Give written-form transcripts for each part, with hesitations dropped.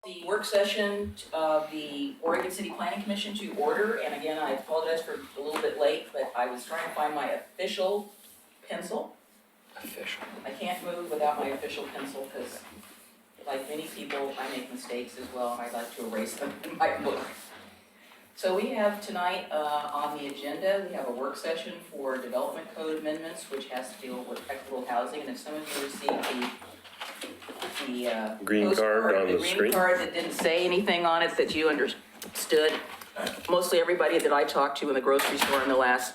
The work session of the Oregon City Planning Commission to order, and again, I apologize for a little bit late, but I was trying to find my official pencil. Official. I can't move without my official pencil because, like many people, I make mistakes as well, and I like to erase them in my book. So we have tonight on the agenda, we have a work session for development code amendments, which has to deal with equitable housing, and if some of you received the Green postcard, card on the green screen. card that didn't say anything on it that you understood. Mostly everybody that I talked to in the grocery store in the last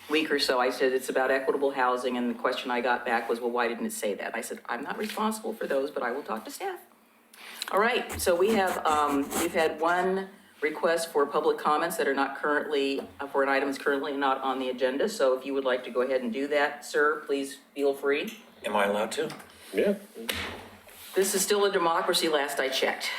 week or so, I said it's about equitable housing, and the question I got back was, well, why didn't it say that? I said, I'm not responsible for those, but I will talk to staff. All right, so we have, we've had one request for public comments that are not currently, for an item that's currently not on the agenda. So if you would like to go ahead and do that, sir, please feel free. Am I allowed to? Yeah. This is still a democracy, last I checked.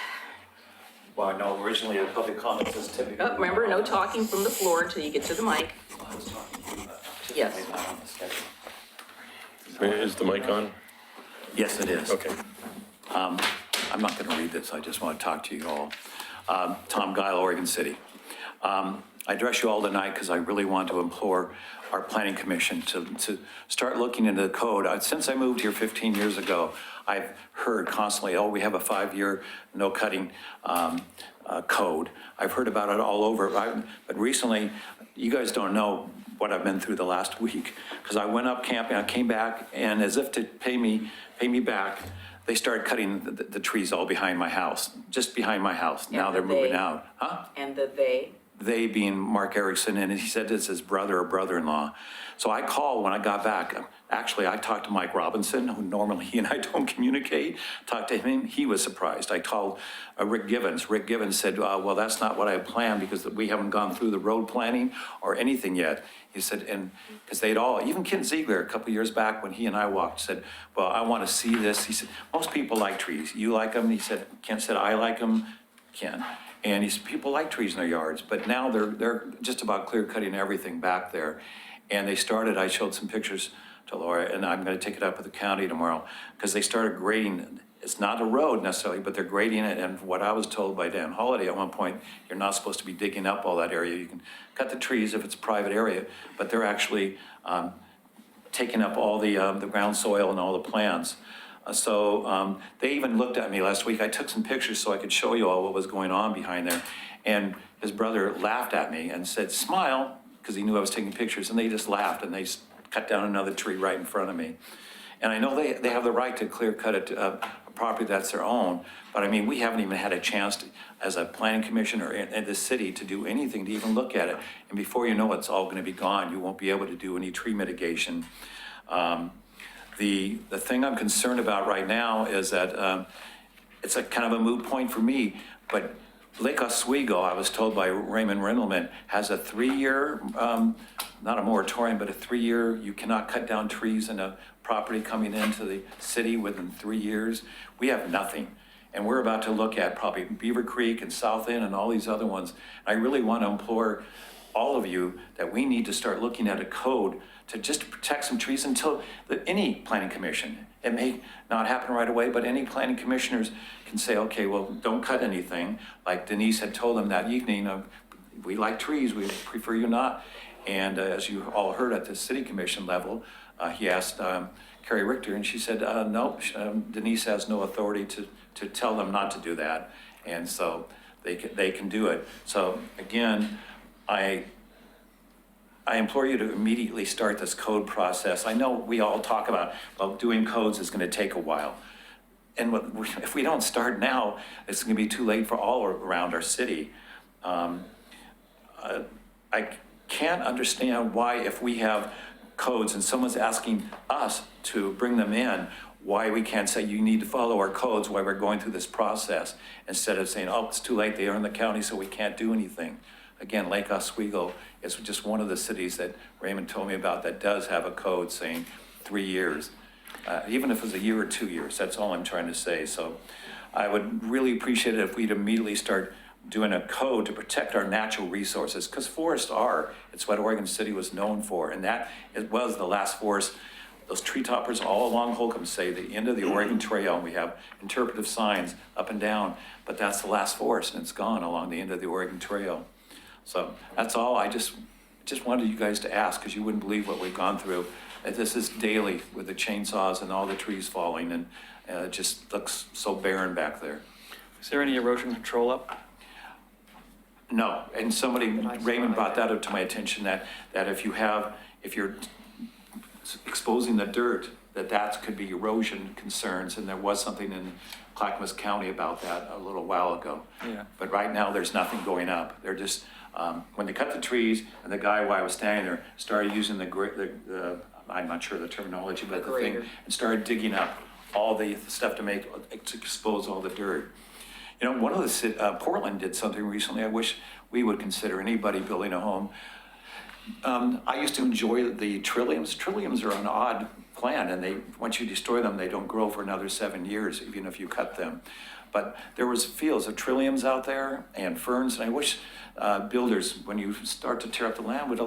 Well, no, originally a public comment is typically. Oh, remember, no talking from the floor until you get to the mic. I was talking to you about that. Yes. Typically not on the schedule. Is the mic on? Yes, it is. Okay. I'm not going to read this. I just want to talk to you all. Tom Guile, Oregon City. I address you all tonight because I really want to implore our planning commission to start looking into the code. Since I moved here 15 years ago, I've heard constantly, oh, we have a 5-year no cutting code. I've heard about it all over. But recently, you guys don't know what I've been through the last week, because I went up camping, I came back, and as if to pay me back, they started cutting the trees all behind my house, just behind my house. Now they're moving out. Huh? And the they? They being Mark Erickson, and he said it's his brother or brother-in-law. So I called when I got back. Actually, I talked to Mike Robinson, who normally he and I don't communicate. Talked to him, he was surprised. I called Rick Givens. Rick Givens said, well, that's not what I had planned because we haven't gone through the road planning or anything yet. He said, and because they'd all, even Ken Ziegler, a couple years back when he and I walked, said, well, I want to see this. He said, most people like trees. You like them? He said, Ken said, I like them, Ken. And he said, people like trees in their yards, but now they're just about clear cutting everything back there. And they started, I showed some pictures to Laura, and I'm going to take it up with the county tomorrow, because they started grading. It's not a road necessarily, but they're grading it. And what I was told by Dan Holliday at one point, you're not supposed to be digging up all that area. You can cut the trees if it's a private area, but they're actually taking up all the ground soil and all the plants. So they even looked at me last week. I took some pictures so I could show you all what was going on behind there. And his brother laughed at me and said, smile, because he knew I was taking pictures. And they just laughed, and they cut down another tree right in front of me. And I know they have the right to clear cut a property that's their own, but I mean, we haven't even had a chance to, as a planning commission or in the city, to do anything, to even look at it. And before you know it's all going to be gone. You won't be able to do any tree mitigation. The thing I'm concerned about right now is that it's a kind of a moot point for me, but Lake Oswego, I was told by Raymond Rindelman, has a 3-year, not a moratorium, but a 3-year, you cannot cut down trees in a property coming into the city within 3 years. We have nothing. And we're about to look at probably Beaver Creek and South End and all these other ones. I really want to implore all of you that we need to start looking at a code to just protect some trees until any planning commission. It may not happen right away, but any planning commissioners can say, okay, well, don't cut anything. Like Denise had told them that evening, we like trees, we prefer you not. And as you all heard at the city commission level, he asked Carrie Richter, and she said, no, Denise has no authority to tell them not to do that. And so they can do it. So again, I implore you to immediately start this code process. I know we all talk about, well, doing codes is going to take a while. And if we don't start now, it's going to be too late for all around our city. I can't understand why, if we have codes and someone's asking us to bring them in, why we can't say you need to follow our codes while we're going through this process, instead of saying, oh, it's too late, they are in the county, so we can't do anything. Again, Lake Oswego is just one of the cities that Raymond told me about that does have a code saying 3 years. Even if it's a year or 2 years, that's all I'm trying to say. So I would really appreciate it if we'd immediately start doing a code to protect our natural resources, because forests it's what Oregon City was known for, and that it was the last forest those tree toppers all along Holcomb say the end of the Oregon Trail, and we have interpretive signs up and down, but that's the last forest, and it's gone along the end of the Oregon Trail. So that's all. I just wanted you guys to ask, because you wouldn't believe what we've gone through. And this is daily with the chainsaws and all the trees falling, and it just looks so barren back there. Is there any erosion control up? No, and somebody, Raymond brought that up to my attention, that if you're exposing the dirt, that could be erosion concerns, and there was something in Clackamas County about that a little while ago. Yeah. But right now, there's nothing going up. They're just, when they cut the trees, and the guy, while I was standing there, started using the I'm not sure the terminology, but the thing, grader. and started digging up all the stuff to expose all the dirt. You know, one of the, Portland did something recently I wish we would consider, anybody building a home. I used to enjoy the trilliums. Trilliums are an odd plant, and once you destroy them, they don't grow for another 7 years, even if you cut them. But there was fields of trilliums out there and ferns, and I wish builders, when you start to tear up the land, would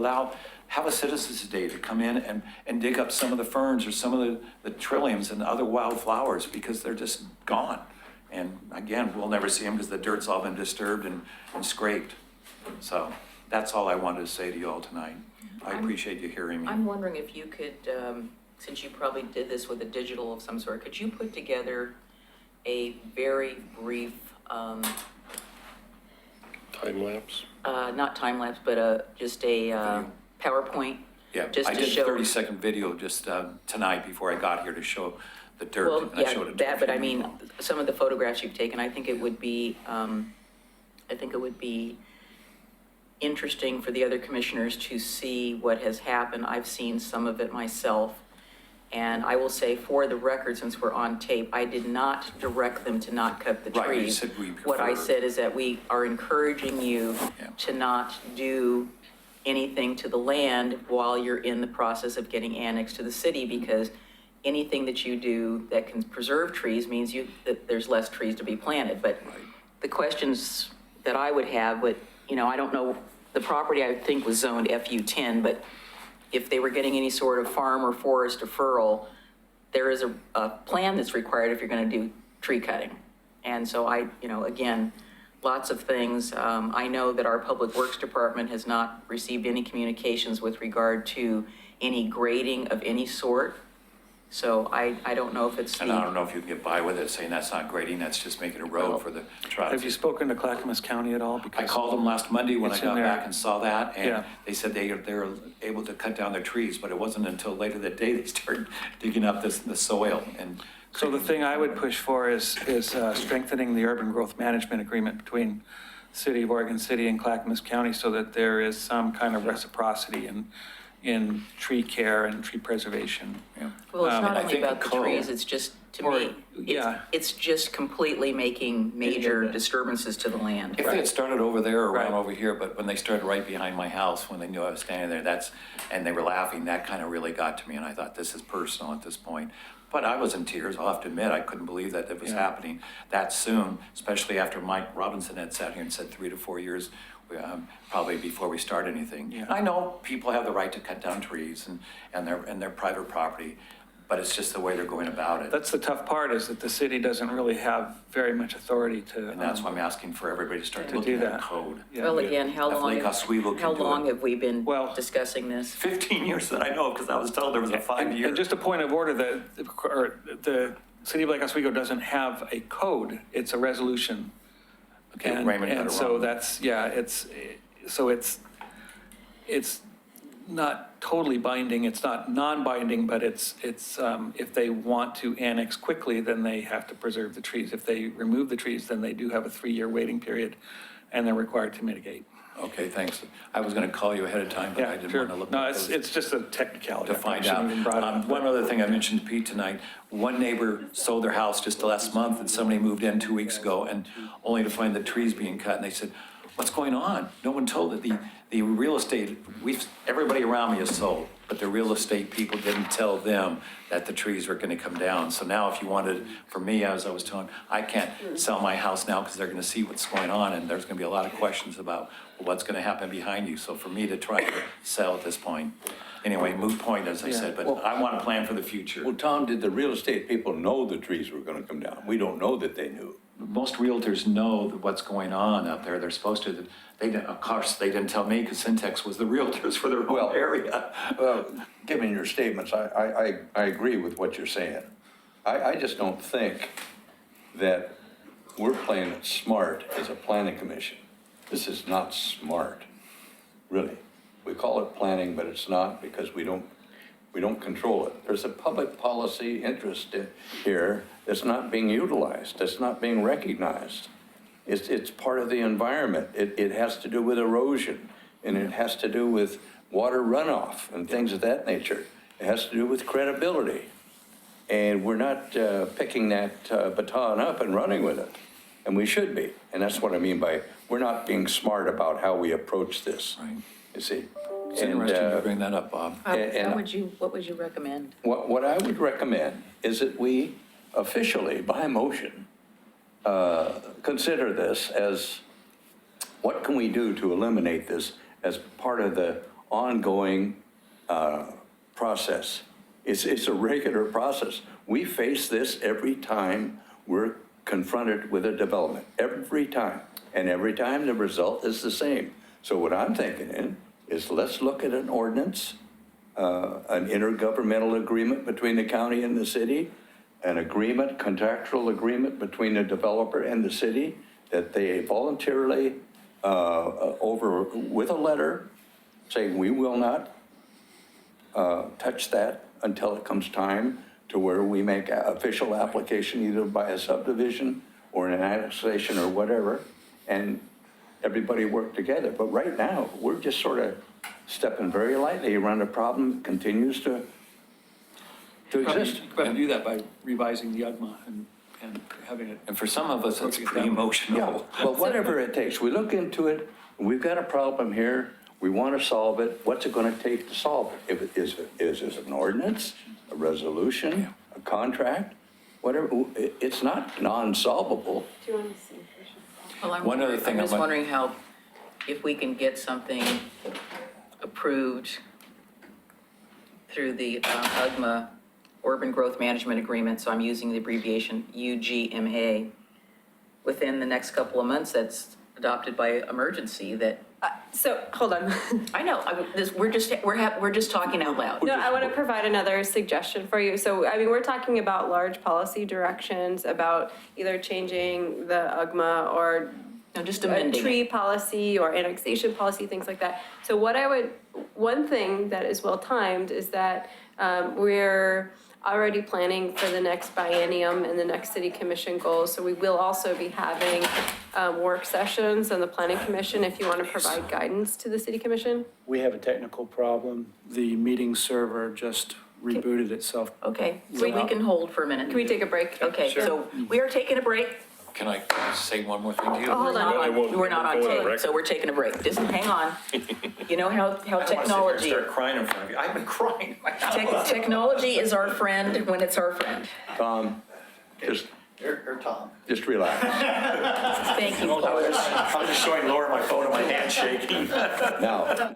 have a citizens' day to come in and dig up some of the ferns or some of the trilliums and other wildflowers, because they're just gone. And again, we'll never see them because the dirt's all been disturbed and scraped. So that's all I wanted to say to you all tonight. I appreciate you hearing me. I'm wondering if you could, since you probably did this with a digital of some sort, could you put together a very brief, Time lapse. not time lapse, but just a PowerPoint? Yeah, just I to did a show- 30-second video just tonight before I got here to show the dirt. Well, and I yeah, showed it to that, a but few I mean, people. some of the photographs you've taken, I think it would be interesting for the other commissioners to see what has happened. I've seen some of it myself. And I will say, for the record, since we're on tape, I did not direct them to not cut the trees. Right, you said we What I prefer- said is that we are encouraging you Yeah. to not do anything to the land while you're in the process of getting annexed to the city, because anything that you do that can preserve trees means that there's less trees to be planted. But the questions that I would have, but, I don't know, the property I think was zoned FU10, but if they were getting any sort of farm or forest deferral, there is a plan that's required if you're going to do tree cutting. And so again, lots of things. I know that our Public Works Department has not received any communications with regard to any grading of any sort. So I don't know if it's And I don't know if you can get by with it, saying that's not grading, that's just making a road for the trucks. Have you spoken to Clackamas County at all? I Because called them last Monday when I It's in got there. back and saw that, and Yeah. they said they were able to cut down their trees, but it wasn't until later that day they started digging up the soil and. So the thing I would push for is strengthening the urban growth management agreement between City of Oregon City and Clackamas County, so that there is some kind of reciprocity in tree care and tree preservation. Yeah. Well, it's not I only think about the the code- trees, it's just, to Or- me, yeah. it's just completely making major disturbances to the land. If they had started over there or around Right. over here, but when they started right behind my house, when they knew I was standing there, and they were laughing, that kind of really got to me, and I thought, this is personal at this point. But I was in tears, I'll have to admit, I couldn't believe that it was Yeah. happening that soon, especially after Mike Robinson had sat here and said 3 to 4 years, probably before we start anything. Yeah. I know people have the right to cut down trees and their private property, but it's just the way they're going about it. That's the tough part, is that the city doesn't really have very much authority to. And that's why I'm asking for everybody to start To looking do at that. code. Yeah. Well, again, how If long, Lake Oswego can do it. have we been Well- discussing this? 15 years that I know of, because I was told there was a 5-year. And just a point of order, the City of Lake Oswego doesn't have a code, it's a resolution. Okay, And- Raymond got And it so wrong. that's, yeah, it's not totally binding, it's not non-binding, but it's if they want to annex quickly, then they have to preserve the trees. If they remove the trees, then they do have a 3-year waiting period, and they're required to mitigate. Okay, thanks. I was going to call you ahead of time, but I Yeah, didn't sure. want to look No, at it's those just a technicality. to I probably find shouldn't out. even brought it up. One other thing I mentioned to Pete tonight, one neighbor sold their house just last month, and somebody moved in 2 weeks ago, and only to find the trees being cut, and they said, what's going on? No one told that the real estate, everybody around me is sold. but the real estate people didn't tell them that the trees were gonna come down. So now if you wanted, for me, as I was telling, I can't sell my house now because they're gonna see what's going on and there's gonna be a lot of questions about what's gonna happen behind you. So for me to try to sell at this point, anyway, moot point, as I said, but I want to plan for the future. Well, Tom, did the real estate people know the trees were gonna come down? We don't know that they knew. Most realtors know what's going on out there. They're supposed to, they didn't, of course, they didn't tell me because Syntex was the realtors for their Well, whole area. Given your statements, I agree with what you're saying. I just don't think that we're playing it smart as a planning commission. This is not smart, really. We call it planning, but it's not because we don't control it. There's a public policy interest here that's not being utilized, that's not being recognized. It's part of the environment. It has to do with erosion, and it has to do with water runoff and things of that nature. It has to do with credibility. And we're not picking that baton up and running with it, and we should be. And that's what I mean by, we're not being smart about how we approach this, Right. you see? It's interesting you bring that up, Bob. And- What would you recommend? What I would recommend is that we officially, by motion, consider this as, what can we do to eliminate this as part of the ongoing process? It's a regular process. We face this every time we're confronted with a development, every time. And every time the result is the same. So what I'm thinking is let's look at an ordinance, an intergovernmental agreement between the county and the city, an agreement, contractual agreement between the developer and the city that they voluntarily, with a letter saying we will not touch that until it comes time to where we make an official application either by a subdivision or an annexation or whatever, and everybody work together. But right now, we're just sort of stepping very lightly around a problem that continues to exist. You could probably do that by revising the UGMA and having it. And for some of us, it's pretty Yeah, emotional. well, whatever it takes, we look into it, we've got a problem here, we want to solve it, what's it going to take to solve it? If it is it an ordinance, a resolution, a contract, whatever, it's not non-solvable. Do you want to see? Well, One other thing I'm I just might- wondering how, if we can get something approved through the UGMA, Urban Growth Management Agreement, so I'm using the abbreviation UGMA, within the next couple of months that's adopted by emergency that, So, hold on. I know, we're just talking out loud. No, I want to provide another suggestion for you. So, I mean, we're talking about large policy directions about either changing the UGMA or No, just a amending tree it. policy or annexation policy, things like that. So one thing that is well timed is that we're already planning for the next biennium and the next city commission goals. So we will also be having work sessions on the planning commission if you want to provide guidance to the city commission. We have a technical problem. The meeting server just rebooted itself. Okay, so we can hold for a minute. Can we take a break? Okay, so we are taking a break. Can I say one more thing to you? Oh, hold on. We're not on tape, so we're taking a break. Just hang on. You know how technology, Start crying in front of you. I've been crying. technology is our friend when it's our friend. Tom, just Or Tom. Just relax. Thank you, Paul. I'm just showing Laura my phone and my hand's shaking. Now,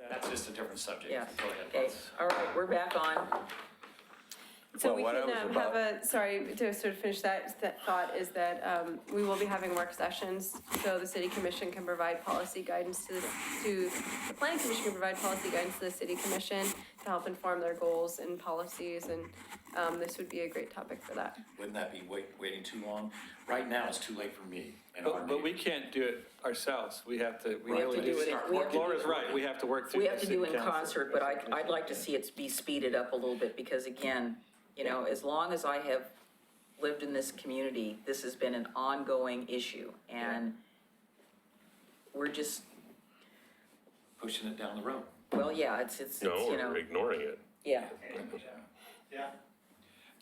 That's just a different subject. Yeah, Go ahead. okay, all right, we're back on. So Well, we what I can was have about- sorry, to sort of finish that thought is that we will be having work sessions. So the city commission can provide policy guidance to the planning commission can provide policy guidance to the city commission to help inform their goals and policies. And this would be a great topic for that. Wouldn't that be waiting too long? Right now, it's too late for me and our But we meeting. can't do it ourselves. We have to, we We have really to do do. it, we have to do Laura's it. right, we have to work through. We have to the do city in council. concert, but I'd like to see it be speeded up a little bit, because again, you know, as long as I have lived in this community, this has been an ongoing issue, and we're just, Pushing it down the road. well, yeah, it's, you No, know, or ignoring it. yeah.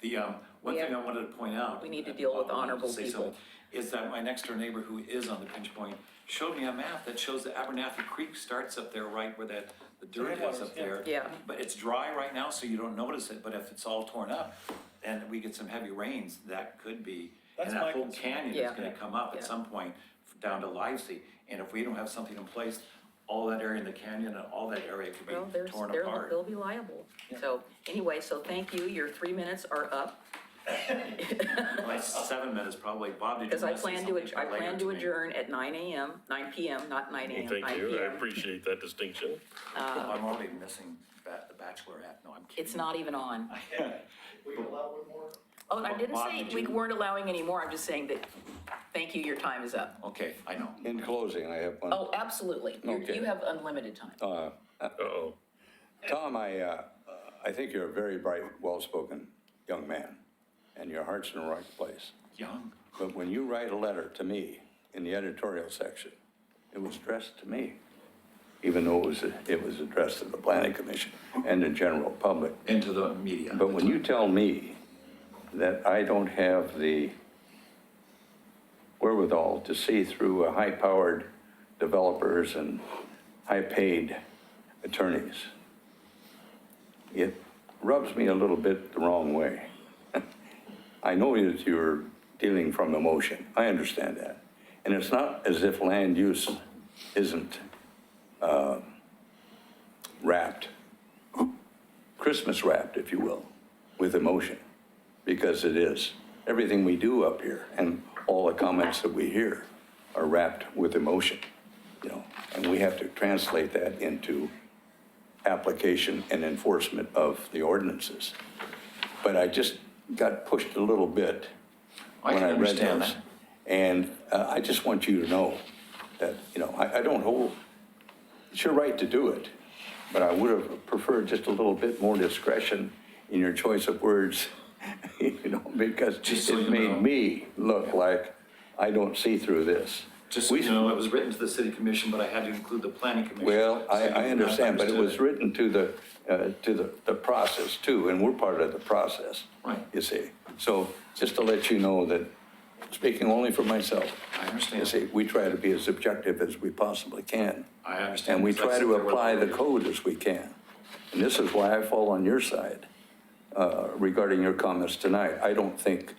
The, one thing I wanted to point out. We need to deal with I'll honorable say people. something, is that my next door neighbor who is on the pinch point showed me a map that shows that Abernathy Creek starts up there right where the dirt is up there. Yeah. But it's dry right now, so you don't notice it, but if it's all torn up and we get some heavy rains, that could be, and That's my that whole concern. canyon Yeah. is gonna come up Yeah. at some point down to Livesey. And if we don't have something in place, all that area in the canyon and all that area could Well, be torn apart. they'll be liable. So, anyway, so thank you, your 3 minutes are up. My 7 minutes probably, Bob, did you Because I want to say plan something to, I later plan to me? adjourn at 9 AM, 9 PM, not 9 AM, 9 Thank you, I PM. appreciate that distinction. I'm already missing the Bachelorette, no, I'm kidding. It's not even on. We allow one more? Oh, I didn't Bob, say did we you- weren't allowing any more, I'm just saying that, thank you, your time is up. Okay, I know. In closing, I have one. Oh, absolutely, Okay. you have unlimited time. Uh-oh. Tom, I think you're a very bright, well-spoken young man, and your heart's in the right place. Young. But when you write a letter to me in the editorial section, it was addressed to me, even though it was addressed to the planning commission and the general public. Into the media. But when you tell me that I don't have the wherewithal to see through high-powered developers and high-paid attorneys, it rubs me a little bit the wrong way. I know that you're dealing from emotion. I understand that. And it's not as if land use isn't wrapped, Christmas wrapped, if you will, with emotion, because it is. Everything we do up here and all the comments that we hear are wrapped with emotion, you know, and we have to translate that into application and enforcement of the ordinances. But I just got pushed a little bit I when can I read understand those. that. And I just want you to know that, you know, I don't hold, it's your right to do it, but I would have preferred just a little bit more discretion in your choice of words, you know, because Just so it you made know. me look like I don't see through this. Just so you know, it was written to the city commission, but I had to include the planning commission. Well, So you I understand, but it was understood written to the process too, and we're part of the process. Right. You see, so just to let you know that, speaking only for myself, I you understand. see, we try to be as objective as we possibly can. I understand. And we because try that's to what apply the we're- code as we can. And this is why I fall on your side regarding your comments tonight. I don't think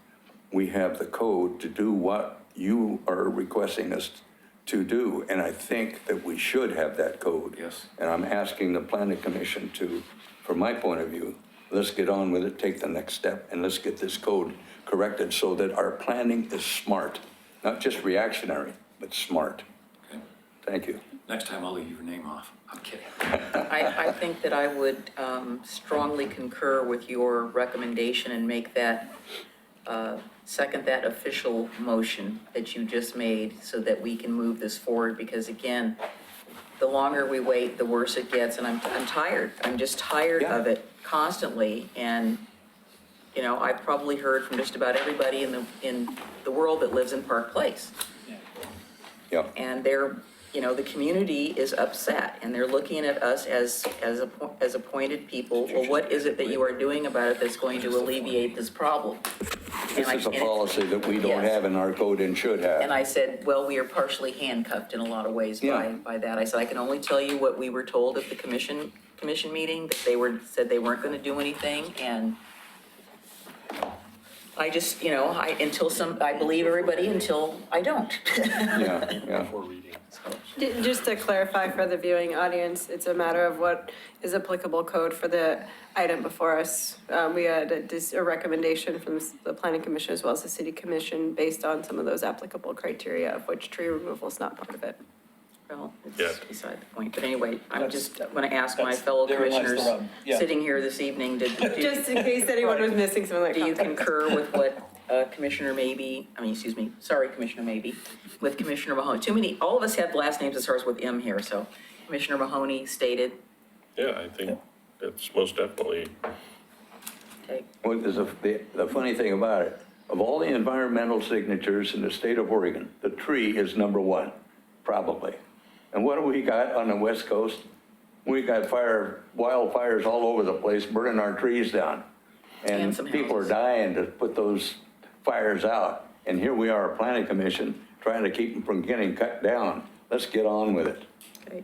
we have the code to do what you are requesting us to do, and I think that we should have that code. Yes. And I'm asking the planning commission to, from my point of view, let's get on with it, take the next step, and let's get this code corrected so that our planning is smart, not just reactionary, but smart. Okay. Thank you. Next time I'll leave your name off. I'm kidding. I think that I would strongly concur with your recommendation and make that, second that official motion that you just made so that we can move this forward, because again, the longer we wait, the worse it gets, and I'm tired. I'm just tired of Yeah. it constantly, and, you know, I've probably heard from just about everybody in the world that lives in Park Place. Yeah. And they're, you know, the community is upset, and they're looking at us as appointed people. Well, what is it that you are doing about it that's going to alleviate this problem? This is a policy that we don't Yes. have in our code and should And have. I said, well, we are partially handcuffed in a lot of ways Yeah. by that. I said, I can only tell you what we were told at the commission meeting, that said they weren't gonna do anything, and I just, you know, I believe everybody until I don't. Yeah, yeah. Before reading. Just to clarify for the viewing audience, it's a matter of what is applicable code for the item before us. We had a recommendation from the planning commission as well as the city commission based on some of those applicable criteria, of which tree removal is not part of it. Well, it's Yeah. beside the point, but anyway, I'm That's- just going to ask my that's- fellow therein lies the commissioners rub. Yeah. sitting here this evening, Just in case anyone was missing some of that do you context. concur with what Commissioner Commissioner Maybe, with Commissioner Mahoney? Too many, all of us have last names that starts with M here, so Commissioner Mahoney stated, Yeah, I think that's most definitely, okay, Well, the funny thing about it, of all the environmental signatures in the state of Oregon, the tree is number one, probably. And what do we got on the west coast? We got wildfires all over the place, burning our trees down. And And some people are houses. dying to put those fires out. And here we are, a planning commission, trying to keep them from getting cut down. Let's get on with it. okay.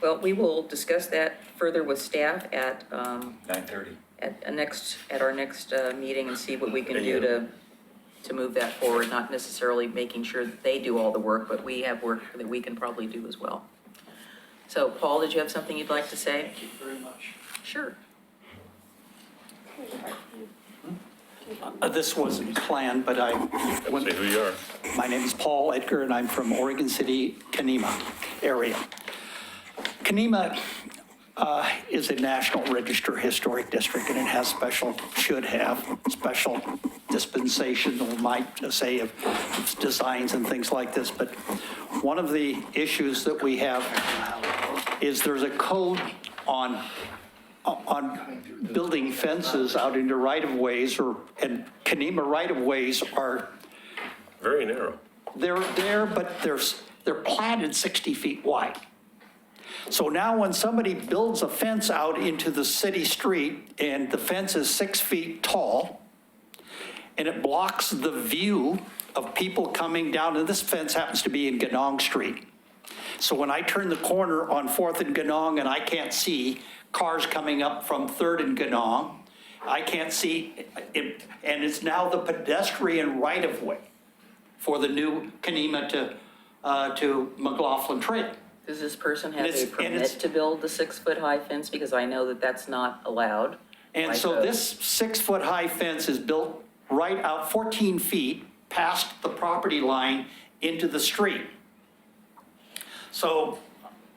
Well, we will discuss that further with staff at 9:30. at our next meeting and see what we can do to move that forward, not necessarily making sure that they do all the work, but we have work that we can probably do as well. So Paul, did you have something you'd like to say? Thank you very much. Sure. This wasn't planned, but let's see who you are. my name is Paul Edgar, and I'm from Oregon City, Kanema area. Kanema is a National Register Historic District, and it has should have special dispensation, or might say, of designs and things like this. But one of the issues that we have is there's a code on building fences out into right-of-ways, and Kanema right-of-ways are, Very narrow. they're there, but they're platted 60 feet wide. So now when somebody builds a fence out into the city street, and the fence is 6 feet tall, and it blocks the view of people coming down, and this fence happens to be in Ganong Street. So when I turn the corner on 4th and Ganong, and I can't see cars coming up from 3rd and Ganong, I can't see it, and it's now the pedestrian right-of-way for the new Kanema to McLaughlin Trail. Does this person have And a it's- and permit it's- to build the 6-foot-high fence? Because I know that that's not allowed. And by so code. this 6-foot-high fence is built right out 14 feet past the property line into the street. So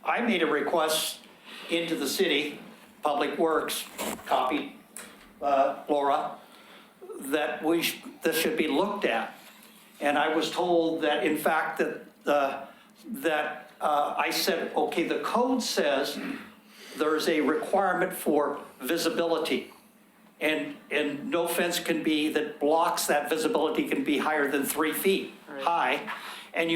I made a request into the city, Public Works, copied Laura, that this should be looked at. And I was told that, in fact, I said, okay, the code says there's a requirement for visibility. And no fence can be, that blocks that visibility can be higher than 3 feet high. And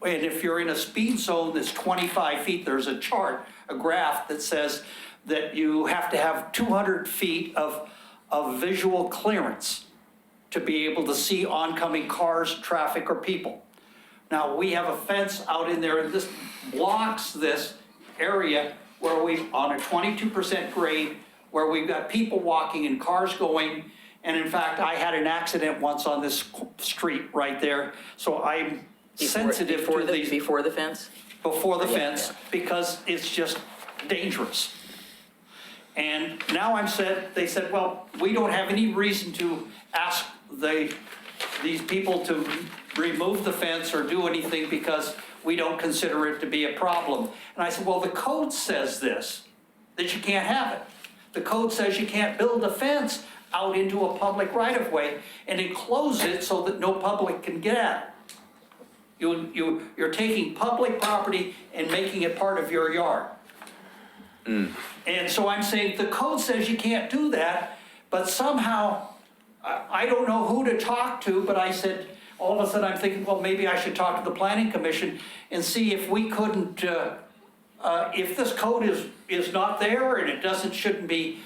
if you're in a speed zone that's 25 feet, there's a chart, a graph that says that you have to have 200 feet of visual clearance to be able to see oncoming cars, traffic, or people. Now, we have a fence out in there, and this blocks this area where on a 22% grade, where we've got people walking and cars going. And in fact, I had an accident once on this street right there. So I'm sensitive to these Before the fence? before the Yeah. fence because it's just dangerous. And now they said, well, we don't have any reason to ask these people to remove the fence or do anything because we don't consider it to be a problem. And I said, well, the code says this, that you can't have it. The code says you can't build a fence out into a public right-of-way and enclose it so that no public can get at it. You're taking public property and making it part of your yard. And so I'm saying the code says you can't do that, but somehow, I don't know who to talk to, but I said, all of a sudden I'm thinking, well, maybe I should talk to the planning commission and see if we couldn't, if this code is not there and it shouldn't be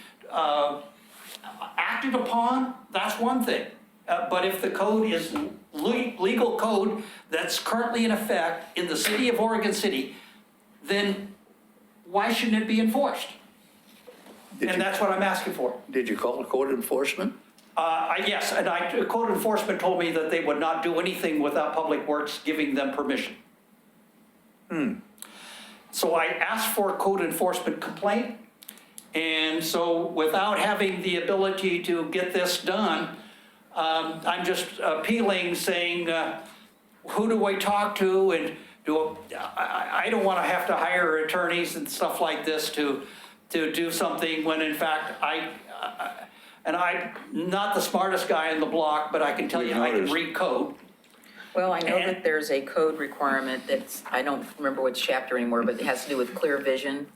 acted upon, that's one thing. But if the code is legal code that's currently in effect in the city of Oregon City, then why shouldn't it be enforced? And that's what I'm asking for. Did you call code enforcement? Yes, and code enforcement told me that they would not do anything without Public Works giving them permission. So I asked for a code enforcement complaint. And so without having the ability to get this done, I'm just appealing, saying, who do I talk to? And I don't want to have to hire attorneys and stuff like this to do something when in fact and I'm not the smartest guy in the block, but I can tell you I can read code. Well, I know that there's a code requirement that's, I don't remember which chapter anymore, but it has to do with clear vision.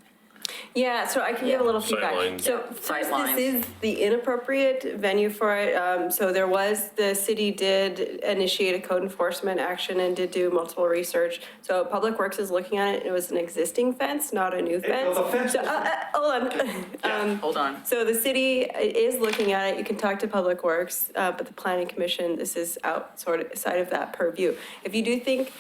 Yeah, so I can give a little feedback. Sightlines. So Yeah, first, sightlines. this is the inappropriate venue for it. So the city did initiate a code enforcement action and did do multiple research. So Public Works is looking at it. It was an existing fence, not a new fence. the fence So, was- hold on. Hold on. So the city is looking at it. You can talk to Public Works, but the Planning Commission, this is outside of that purview. If you do think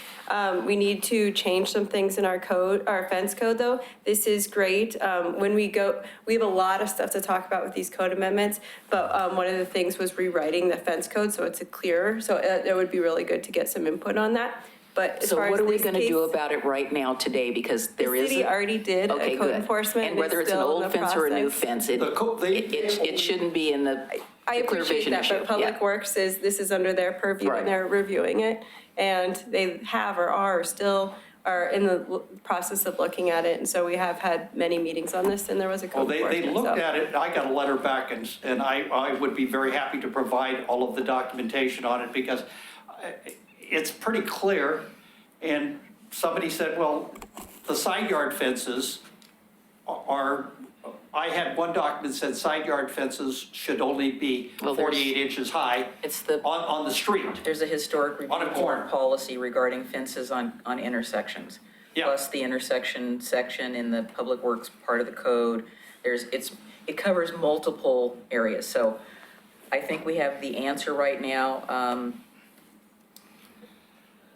we need to change some things in our code, our fence code though, this is great. When we have a lot of stuff to talk about with these code amendments, but one of the things was rewriting the fence code so it's a clearer. So it would be really good to get some input on that. But as So far what as are we this going to do case, about it right now today? Because there the is. city already did Okay, a code good. enforcement. And whether it's an still in old the fence or a new process. fence, it shouldn't be in the I the clear appreciate vision that, issue. but Public Yeah. Works this is under their purview Right. and they're reviewing it. And they have or are still in the process of looking at it. And so we have had many meetings on this and there was a Well, code they enforcement. looked so- at it, I got a letter back, and I would be very happy to provide all of the documentation on it, because it's pretty clear, and somebody said, well, the side yard fences are, I had one document said side yard fences should only be Well, there's- 48 inches high It's the, on the street. there's a historic review On a corner. board policy regarding fences on intersections. Yeah. Plus the intersection section in the Public Works part of the code. It covers multiple areas. So I think we have the answer right now.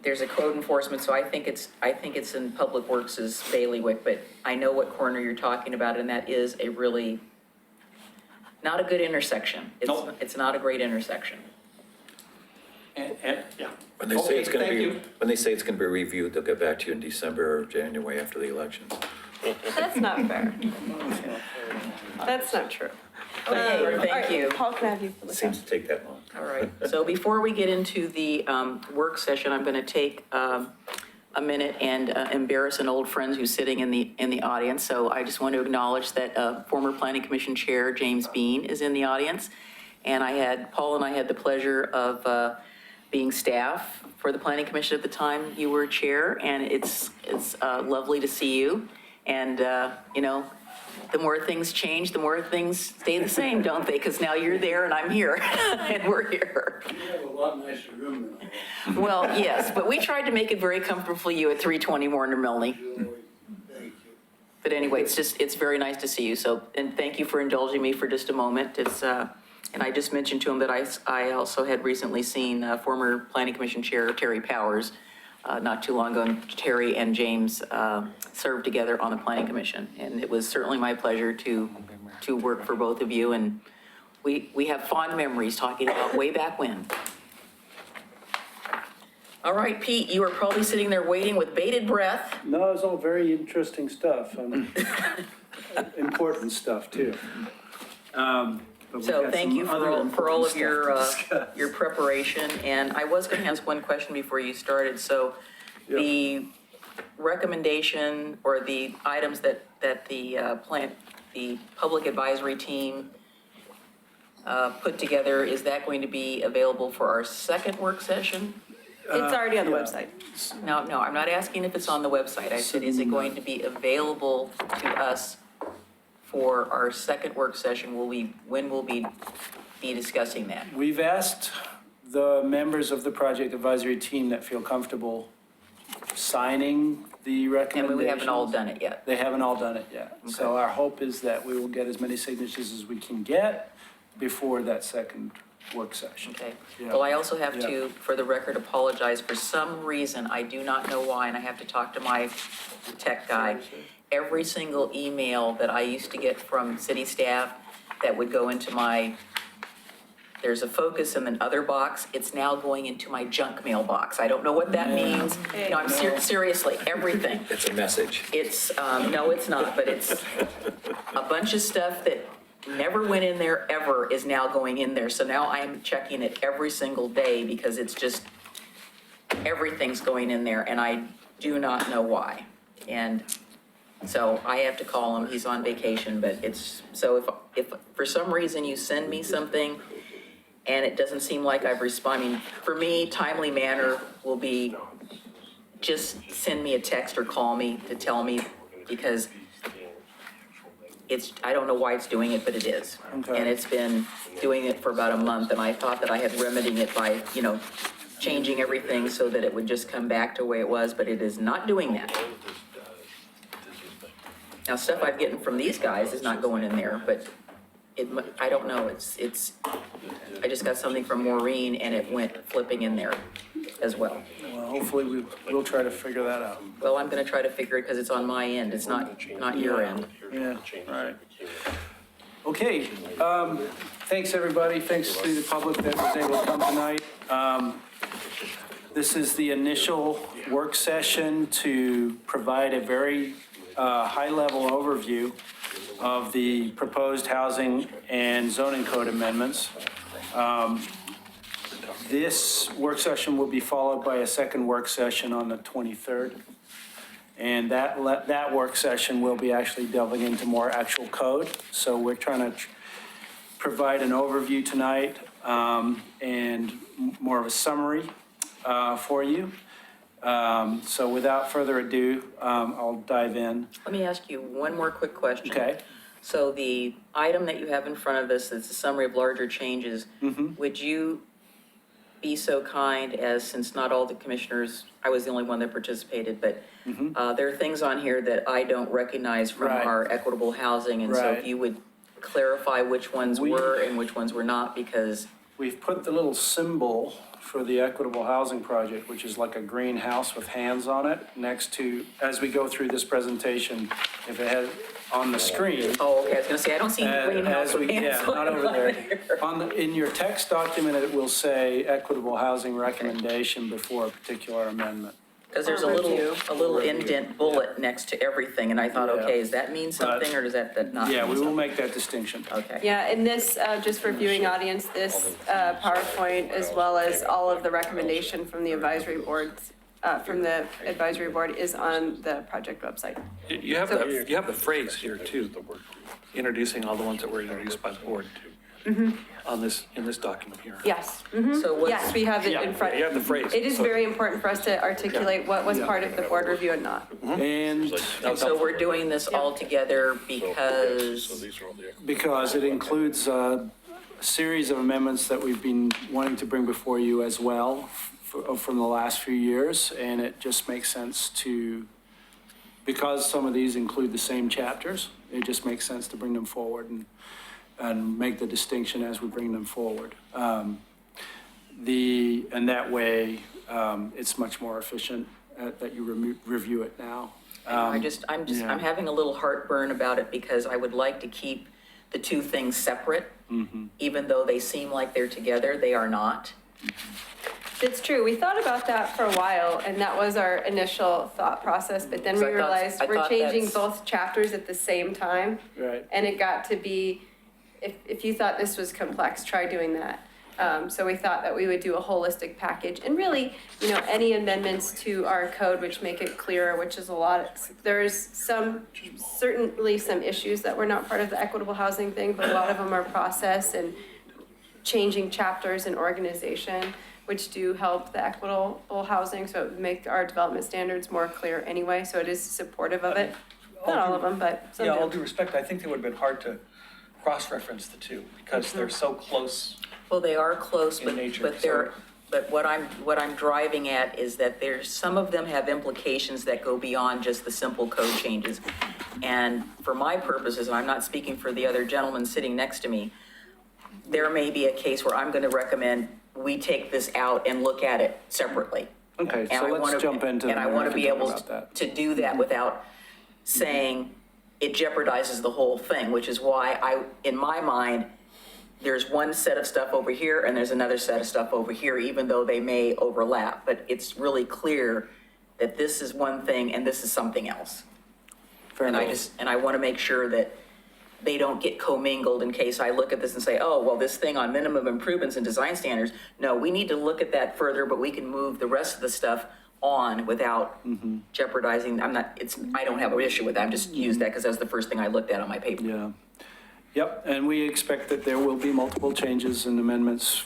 There's a code enforcement, so I think it's in Public Works' bailiwick, but I know what corner you're talking about, and that is a really, not a good intersection. Nope. It's not a great intersection. Yeah. When they say it's Okay, going to thank be, you. when they say it's going to be reviewed, they'll get back to you in December or January after the elections. That's not fair. That's not true. Okay, All thank right, you. Paul, can I have you? It seems to take that long. All right, so before we get into the work session, I'm going to take a minute and embarrass an old friend who's sitting in the audience. So I just want to acknowledge that former Planning Commission Chair James Bean is in the audience. And Paul and I had the pleasure of being staff for the Planning Commission at the time you were chair, and it's lovely to see you. And, the more things change, the more things stay the same, don't they? Because now you're there and I'm here, and we're here. You have a lot nicer room than I Well, yes, but we tried to make it very comfortable for you at 320 Warner Milne. have. Thank you. But anyway, it's very nice to see you. So, and thank you for indulging me for just a moment. And I just mentioned to him that I also had recently seen former Planning Commission Chair Terry Powers not too long ago. And Terry and James served together on the Planning Commission. And it was certainly my pleasure to work for both of you. And we have fond memories talking about way back when. All right, Pete, you are probably sitting there waiting with bated breath. No, it's all very interesting stuff. Important stuff, too. But we've So got thank some you other for all important of your, stuff to discuss. your preparation. And I was going to ask one question before you started. So the recommendation or the items that the public advisory team put together, is that going to be available for our second work session? It's already on the yeah. website. No, I'm not asking if it's on the website. I said, is it going to be available to us for our second work session? When will we be discussing that? We've asked the members of the project advisory team that feel comfortable signing the And recommendations. we haven't all done it yet. They haven't all done it yet. So our hope is that we will get as many signatures as we can get before that second work session. Okay. Yeah. Well, I also have Yeah. to, for the record, apologize. For some reason, I do not know why, and I have to talk to my tech guy. Every single email that I used to get from city staff that would go into my there's a focus in the other box, it's now going into my junk mail box. I don't know what that means. No, I'm seriously, everything. It's a message. It's, no, it's not, but it's a bunch of stuff that never went in there ever is now going in there. So now I am checking it every single day because it's just, everything's going in there and I do not know why. And so I have to call him, he's on vacation, but it's, so if for some reason you send me something and it doesn't seem like I've responded, for me, timely manner will be just send me a text or call me to tell me, because it's, I don't know why it's doing it, but it is. Okay. And it's been doing it for about a month, and I thought that I had remedying it by, changing everything so that it would just come back to the way it was, but it is not doing that. Now, stuff I've gotten from these guys is not going in there, but I don't know, it's, I just got something from Maureen and it went flipping in there as well. Well, hopefully we'll try to figure that out. Well, I'm gonna try to figure it because it's on my end, it's not your end. Yeah, all right. Okay, thanks, everybody. Thanks to the public that was able to come tonight. This is the initial work session to provide a very high-level overview of the proposed housing and zoning code amendments. This work session will be followed by a second work session on the 23rd. And that work session will be actually delving into more actual code. So we're trying to provide an overview tonight and more of a summary for you. So without further ado, I'll dive in. Let me ask you one more quick question. Okay. So the item that you have in front of us, that's a summary of larger changes, would you be so kind as, since not all the commissioners, I was the only one that participated, but there are things on here that I don't recognize from Right. our equitable housing, and so if Right. you would clarify which ones were and which ones were not, because, We've put the little symbol for the equitable housing project, which is like a green house with hands on it, next to, as we go through this presentation, if it has on the screen. oh, okay, I was gonna say, I don't see any greenhouse with hands Yeah, not on over there. it. In your text document, it will say equitable housing recommendation before a particular amendment. Because there's a little indent bullet next to everything, and I thought, Yeah. okay, does that mean something, or does that not? Yeah, mean we will something? make that distinction. Okay. Yeah, and this, just for viewing audience, this PowerPoint, as well as all of the recommendation from the advisory boards, is on the project website. You have the phrase here too, introducing all the ones that were introduced by the board on this, in this document here. Yes, So what's? yes, we have it in front. You have the phrase. It is So- very important for us to articulate what was part of the board review and not. And And so we're doing this all together because, These are all the. because it includes a series of amendments that we've been wanting to bring before you as well from the last few years, and it just makes sense to, because some of these include the same chapters, it just makes sense to bring them forward and make the distinction as we bring them forward. And that way, it's much more efficient that you review it now. I'm yeah. I'm having a little heartburn about it because I would like to keep the two things separate. Even though they seem like they're together, they are not. It's true, we thought about that for a while, and that was our initial thought process, but then we So I thought- realized I we're thought changing that's- both chapters at the same time. Right. And it got to be, if you thought this was complex, try doing that. So we thought that we would do a holistic package, and really, any amendments to our code which make it clearer, which is a lot. There's certainly some issues that were not part of the equitable housing thing, but a lot of them are process and changing chapters and organization, which do help the equitable housing, so it make our development standards more clear anyway, so it is supportive of it. Not all of them, but some Yeah, all do. due respect, I think it would have been hard to cross-reference the two because they're so close. Well, they are close, In nature, but what I'm driving at is that some of them have implications that go beyond just the simple code changes. And for my purposes, and I'm not speaking for the other gentleman sitting next to me, there may be a case where I'm gonna recommend we take this out and look at it separately. Okay, And so I let's wanna- jump into. And I them, want to we be can talk able about that. to do that without saying it jeopardizes the whole thing, which is why in my mind, there's one set of stuff over here and there's another set of stuff over here, even though they may overlap, but it's really clear that this is one thing and this is something else. Fair And enough. I want to make sure that they don't get commingled in case I look at this and say, oh, well, this thing on minimum improvements and design standards. No, we need to look at that further, but we can move the rest of the stuff on without jeopardizing, I don't have an issue with that. I'm just used that because that was the first thing I looked at on my paper. Yeah. Yep, and we expect that there will be multiple changes and amendments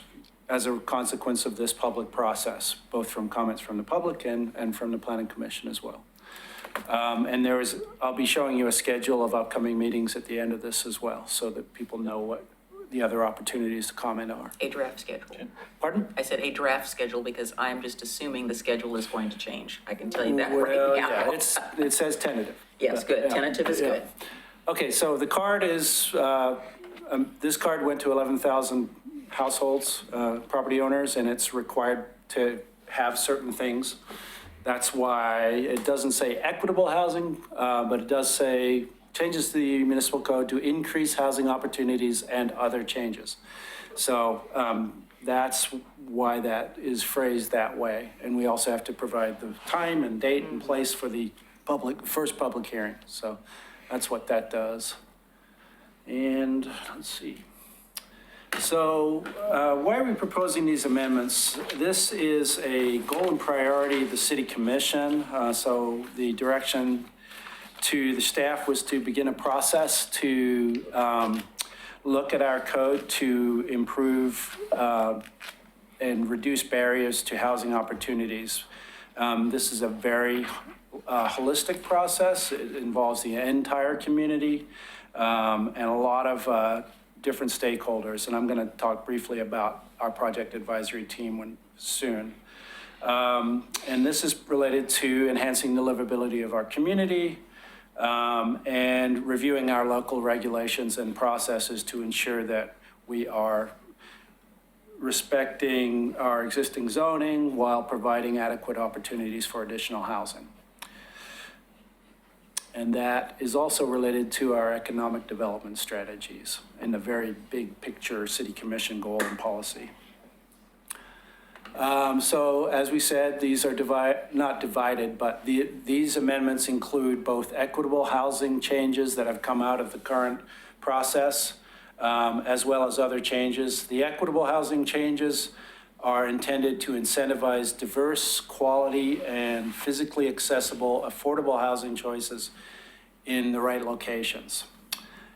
as a consequence of this public process, both from comments from the public and from the planning commission as well. And I'll be showing you a schedule of upcoming meetings at the end of this as well, so that people know what the other opportunities to comment are. A draft schedule. Pardon? I said a draft schedule because I'm just assuming the schedule is going to change. I can tell you that right Well, now. yeah, it says tentative. Yes, good. Yeah, Tentative is yeah. good. Okay, so the card is, this card went to 11,000 households, property owners, and it's required to have certain things. That's why it doesn't say equitable housing, but it does say changes to the municipal code to increase housing opportunities and other changes. So that's why that is phrased that way. And we also have to provide the time and date and place for the first public hearing. So that's what that does. And let's see. So why are we proposing these amendments? This is a goal and priority of the city commission. So the direction to the staff was to begin a process to look at our code to improve and reduce barriers to housing opportunities. This is a very holistic process. It involves the entire community and a lot of different stakeholders. And I'm going to talk briefly about our project advisory team soon. And this is related to enhancing the livability of our community and reviewing our local regulations and processes to ensure that we are respecting our existing zoning while providing adequate opportunities for additional housing. And that is also related to our economic development strategies and the very big picture city commission goal and policy. So as we said, these are not divided, but these amendments include both equitable housing changes that have come out of the current process, as well as other changes. The equitable housing changes are intended to incentivize diverse, quality, and physically accessible, affordable housing choices in the right locations.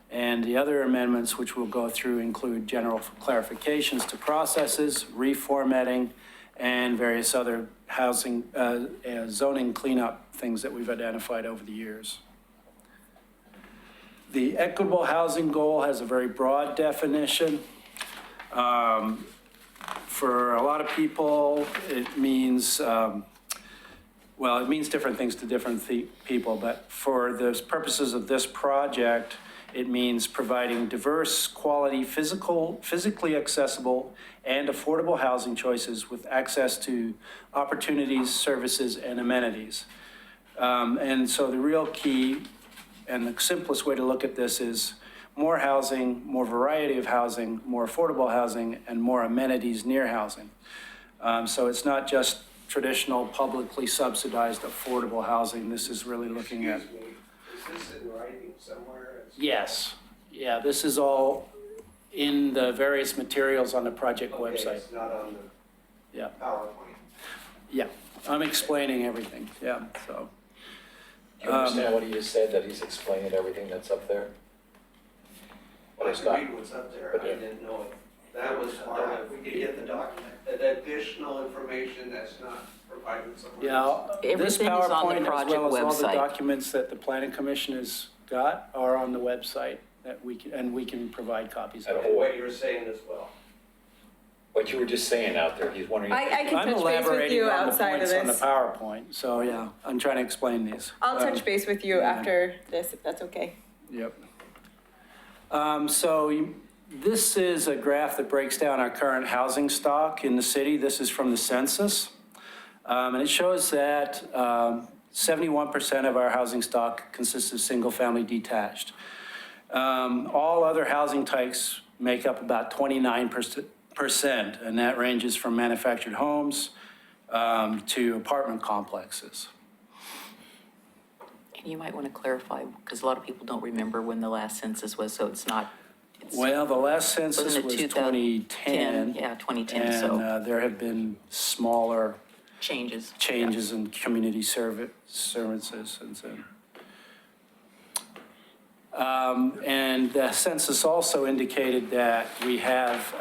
And the other amendments, which we'll go through, include general clarifications to processes, reformatting, and various other housing, zoning cleanup things that we've identified over the years. The equitable housing goal has a very broad definition. For a lot of people, it means, well, it means different things to different people, but for the purposes of this project, it means providing diverse, quality, physically accessible, and affordable housing choices with access to opportunities, services, and amenities. And so the real key and the simplest way to look at this is more housing, more variety of housing, more affordable housing, and more amenities near housing. So it's not just traditional publicly subsidized affordable housing. This is really looking at. Is this in writing somewhere? Yes, yeah, this is all in the various materials on the project website. It's not on the Yeah, PowerPoint. yeah, I'm explaining everything, yeah, so. Do you understand what he just said, that he's explaining everything that's up there? What I is could that? read what's up there, But I didn't know it. That was part of. We could get the document. Additional information that's not provided somewhere. Yeah, this Everything is on the PowerPoint, as project well as all the website. documents that the planning commission has got are on the website that we can provide copies of. And what you were saying as well. What you were just saying out there, he's wondering. I can I'm touch base with elaborating you on the outside of points on the this. PowerPoint, so yeah, I'm trying to explain these. I'll touch base with you yeah. after this, if that's okay. Yep. This is a graph that breaks down our current housing stock in the city. This is from the census. And it shows that 71% of our housing stock consists of single-family detached. All other housing types make up about 29%, and that ranges from manufactured homes to apartment complexes. And you might want to clarify, because a lot of people don't remember when the last census was, so it's not. Well, the last census Wasn't it was 2010? 2010. Yeah, 2010, so And there have been smaller changes. changes in community services since then. And the census also indicated that we have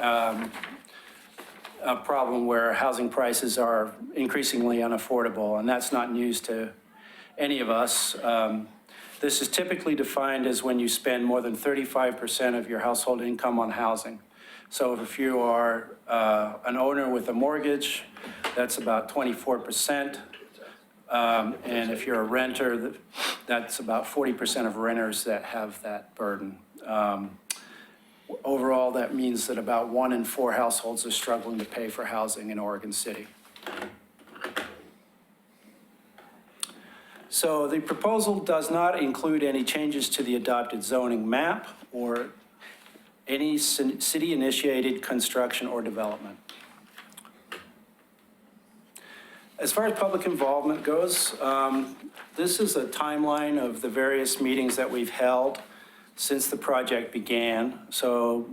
a problem where housing prices are increasingly unaffordable, and that's not news to any of us. This is typically defined as when you spend more than 35% of your household income on housing. So if you are an owner with a mortgage, that's about 24%. And if you're a renter, that's about 40% of renters that have that burden. Overall, that means that about 1 in 4 households are struggling to pay for housing in Oregon City. So the proposal does not include any changes to the adopted zoning map or any city-initiated construction or development. As far as public involvement goes, this is a timeline of the various meetings that we've held since the project began. So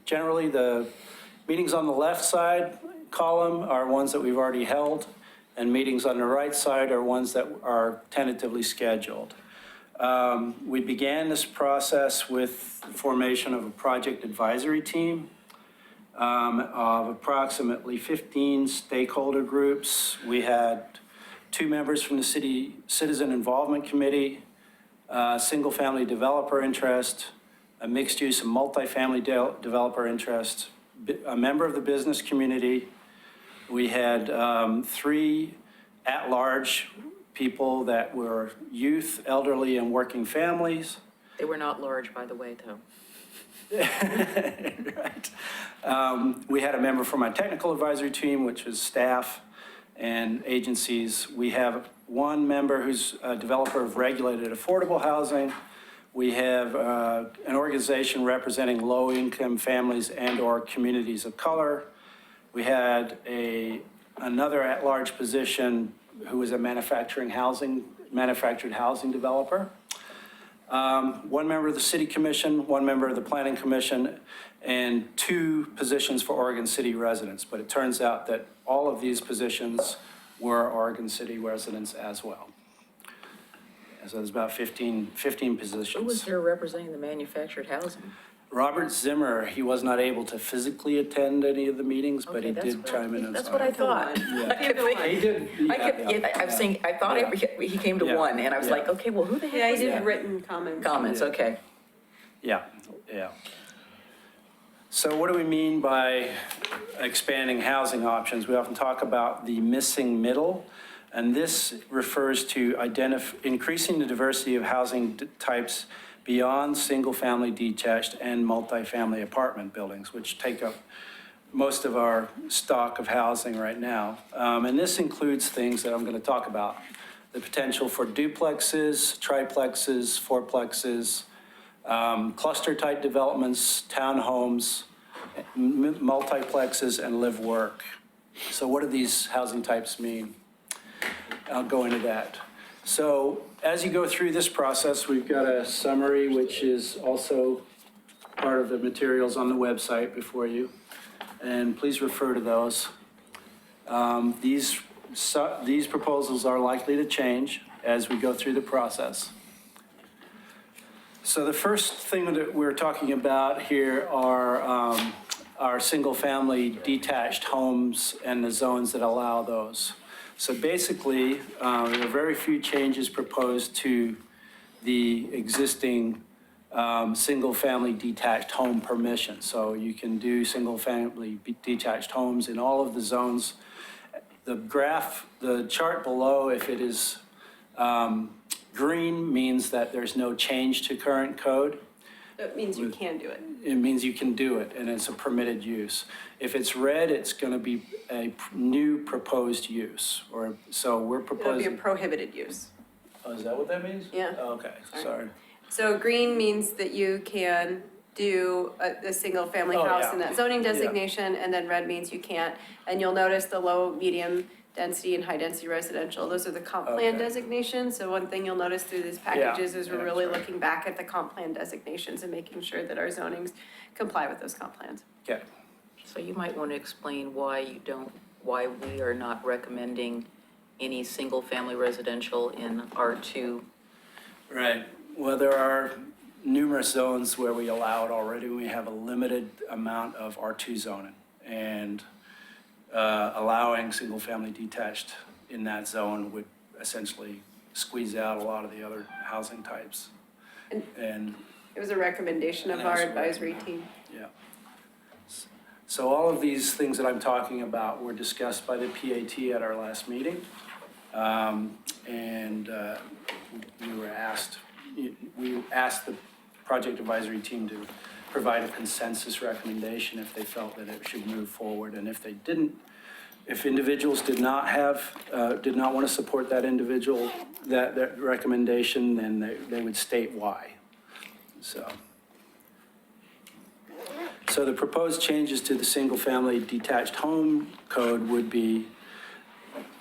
generally, the meetings on the left side column are ones that we've already held, and meetings on the right side are ones that are tentatively scheduled. We began this process with the formation of a project advisory team of approximately 15 stakeholder groups. We had 2 members from the City Citizen Involvement Committee, single-family developer interest, a mixed-use and multifamily developer interest, a member of the business community. We had 3 at-large people that were youth, elderly, and working families. They were not large, by the way, though. Right. We had a member from our technical advisory team, which is staff and agencies. We have 1 member who's a developer of regulated affordable housing. We have an organization representing low-income families and/or communities of color. We had another at-large position who is a manufactured housing developer. 1 member of the City Commission, 1 member of the Planning Commission, and 2 positions for Oregon City residents. But it turns out that all of these positions were Oregon City residents as well. So there's about 15 positions. Who was there representing the manufactured housing? Robert Zimmer, he was not able to physically attend any of the meetings, but Okay, he that's did what chime in. That's what I thought. Yeah. I kept thinking- He did. I was saying, I thought he came to Yeah. 1, and I was Yeah. like, okay, well, who the Yeah, heck I was did that? written comments. Comments, Yeah. okay. Yeah. So what do we mean by expanding housing options? We often talk about the missing middle, and this refers to increasing the diversity of housing types beyond single-family detached and multifamily apartment buildings, which take up most of our stock of housing right now. And this includes things that I'm going to talk about. The potential for duplexes, triplexes, fourplexes, cluster-type developments, townhomes, multiplexes, and live-work. So what do these housing types mean? I'll go into that. So as you go through this process, we've got a summary, which is also part of the materials on the website before you. And please refer to those. These proposals are likely to change as we go through the process. So the first thing that we're talking about here are our single-family detached homes and the zones that allow those. So basically, there are very few changes proposed to the existing single-family detached home permission. So you can do single-family detached homes in all of the zones. The chart below, if it is green, means that there's no change to current code. That means you can do it. It means you can do it, and it's a permitted use. If it's red, it's going to be a new proposed use, so we're It'll be a proposing. prohibited use. Oh, is that what that means? Yeah. Oh, okay, sorry. So green means that you can do a single-family Oh, house yeah. in that zoning Yeah. designation, and then red means you can't. And you'll notice the low, medium density and high-density residential, those are the comp plan Okay. designations. So one thing you'll notice through these Yeah, packages is we're yeah, really sorry. looking back at the comp plan designations and making sure that our zonings comply with those comp plans. Okay. So you might want to explain why we are not recommending any single-family residential in R2. Right. Well, there are numerous zones where we allow it already. We have a limited amount of R2 zoning. And allowing single-family detached in that zone would essentially squeeze out a lot of the other housing types. And, It was a recommendation of our Absolutely. advisory team. yeah. So all of these things that I'm talking about were discussed by the PAT at our last meeting. And we asked the project advisory team to provide a consensus recommendation if they felt that it should move forward. And if they didn't, if individuals did not want to support that individual, that recommendation, then they would state why. So the proposed changes to the single-family detached home code would be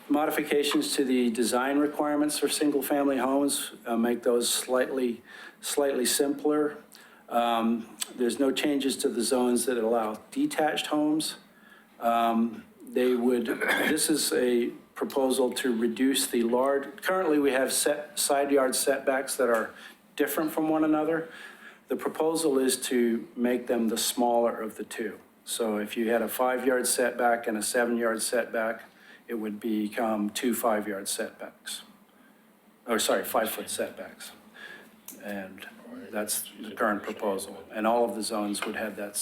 modifications to the design requirements for single-family homes, make those slightly simpler. There's no changes to the zones that allow detached homes. This is a proposal to reduce the currently we have side yard setbacks that are different from one another. The proposal is to make them the smaller of the two. So if you had a 5-yard setback and a 7-yard setback, it would become 2 5-yard setbacks. 5-foot setbacks. And that's the current proposal. And all of the zones would have that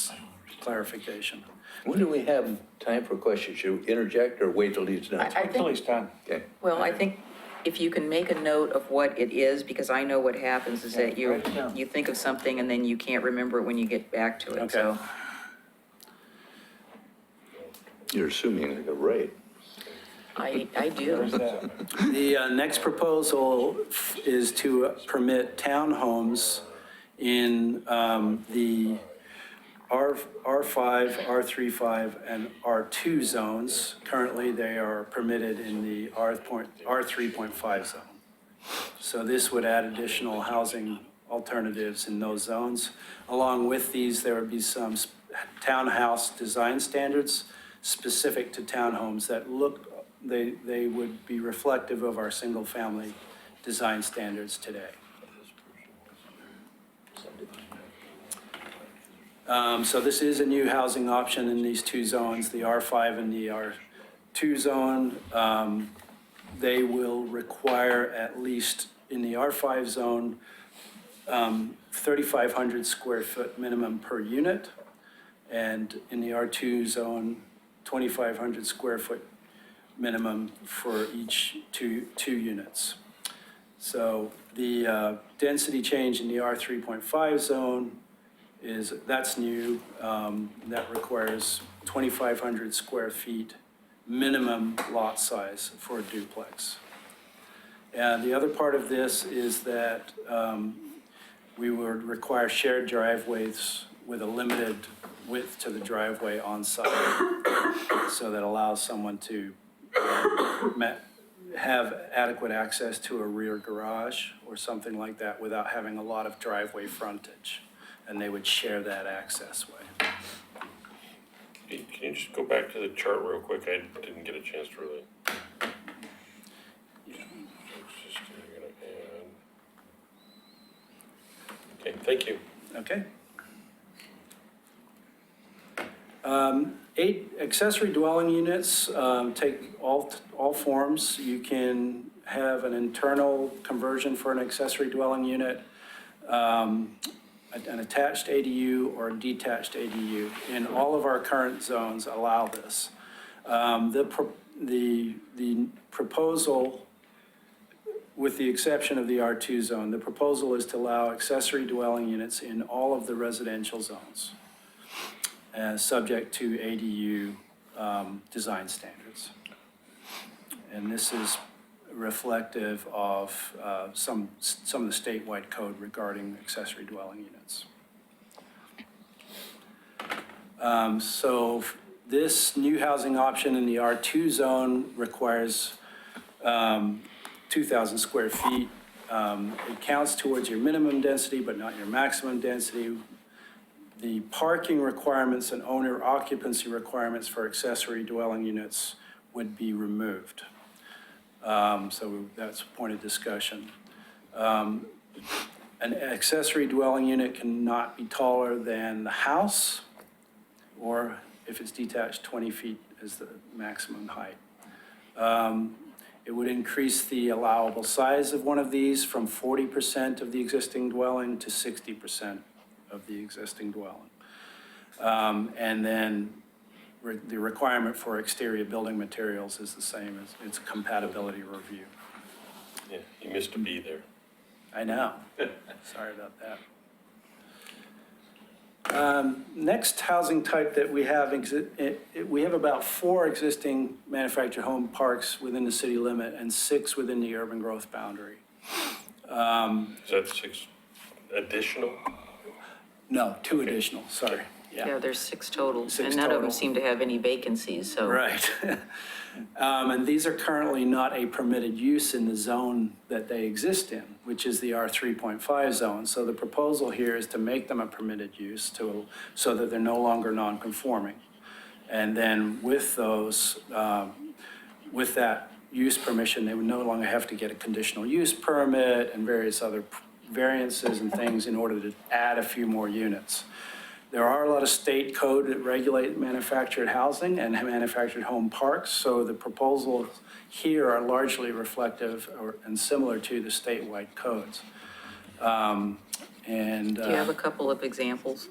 clarification. When do we have time for questions? Should we interject or wait till he's done? I think, done. Okay. well, I think if you can make a note of what it is, because I know what happens is that write it down. you think of something and then you can't remember it when you get back to it, Okay. so. You're assuming like a rate. I do. The next proposal is to permit townhomes in the R5, R35, and R2 zones. Currently, they are permitted in the R3.5 zone. So this would add additional housing alternatives in those zones. Along with these, there would be some townhouse design standards specific to townhomes that they would be reflective of our single-family design standards today. So this is a new housing option in these two zones, the R5 and the R2 zone. They will require at least, in the R5 zone, 3,500 square foot minimum per unit. And in the R2 zone, 2,500 square foot minimum for each two units. So the density change in the R3.5 zone that's new. That requires 2,500 square feet minimum lot size for a duplex. And the other part of this is that we would require shared driveways with a limited width to the driveway on site. So that allows someone to have adequate access to a rear garage or something like that without having a lot of driveway frontage. And they would share that access way. Can you just go back to the chart real quick? I didn't get a chance to really. It's just, I'm gonna add. Okay, thank you. Okay. 8 accessory dwelling units take all forms. You can have an internal conversion for an accessory dwelling unit, an attached ADU or a detached ADU. And all of our current zones allow this. The proposal, with the exception of the R2 zone, the proposal is to allow accessory dwelling units in all of the residential zones, subject to ADU design standards. And this is reflective of some of the statewide code regarding accessory dwelling units. So this new housing option in the R2 zone requires 2,000 square feet. It counts towards your minimum density, but not your maximum density. The parking requirements and owner occupancy requirements for accessory dwelling units would be removed. So that's a point of discussion. An accessory dwelling unit cannot be taller than the house, or if it's detached, 20 feet is the maximum height. It would increase the allowable size of one of these from 40% of the existing dwelling to 60% of the existing dwelling. And then the requirement for exterior building materials is the same as its compatibility review. Yeah, you missed a B there. I know. Sorry about that. Next housing type that we have, we have about 4 existing manufactured home parks within the city limit and 6 within the urban growth boundary. Is that 6 additional? No, 2 additional, sorry. Yeah, there's 6 total, 6 and none of them total. seem to have any vacancies, so. Right. And these are currently not a permitted use in the zone that they exist in, which is the R3.5 zone. So the proposal here is to make them a permitted use so that they're no longer non-conforming. And then with those, with that use permission, they would no longer have to get a conditional use permit and various other variances and things in order to add a few more units. There are a lot of state code that regulate manufactured housing and manufactured home parks, so the proposals here are largely reflective and similar to the statewide codes. Do you have a couple of examples?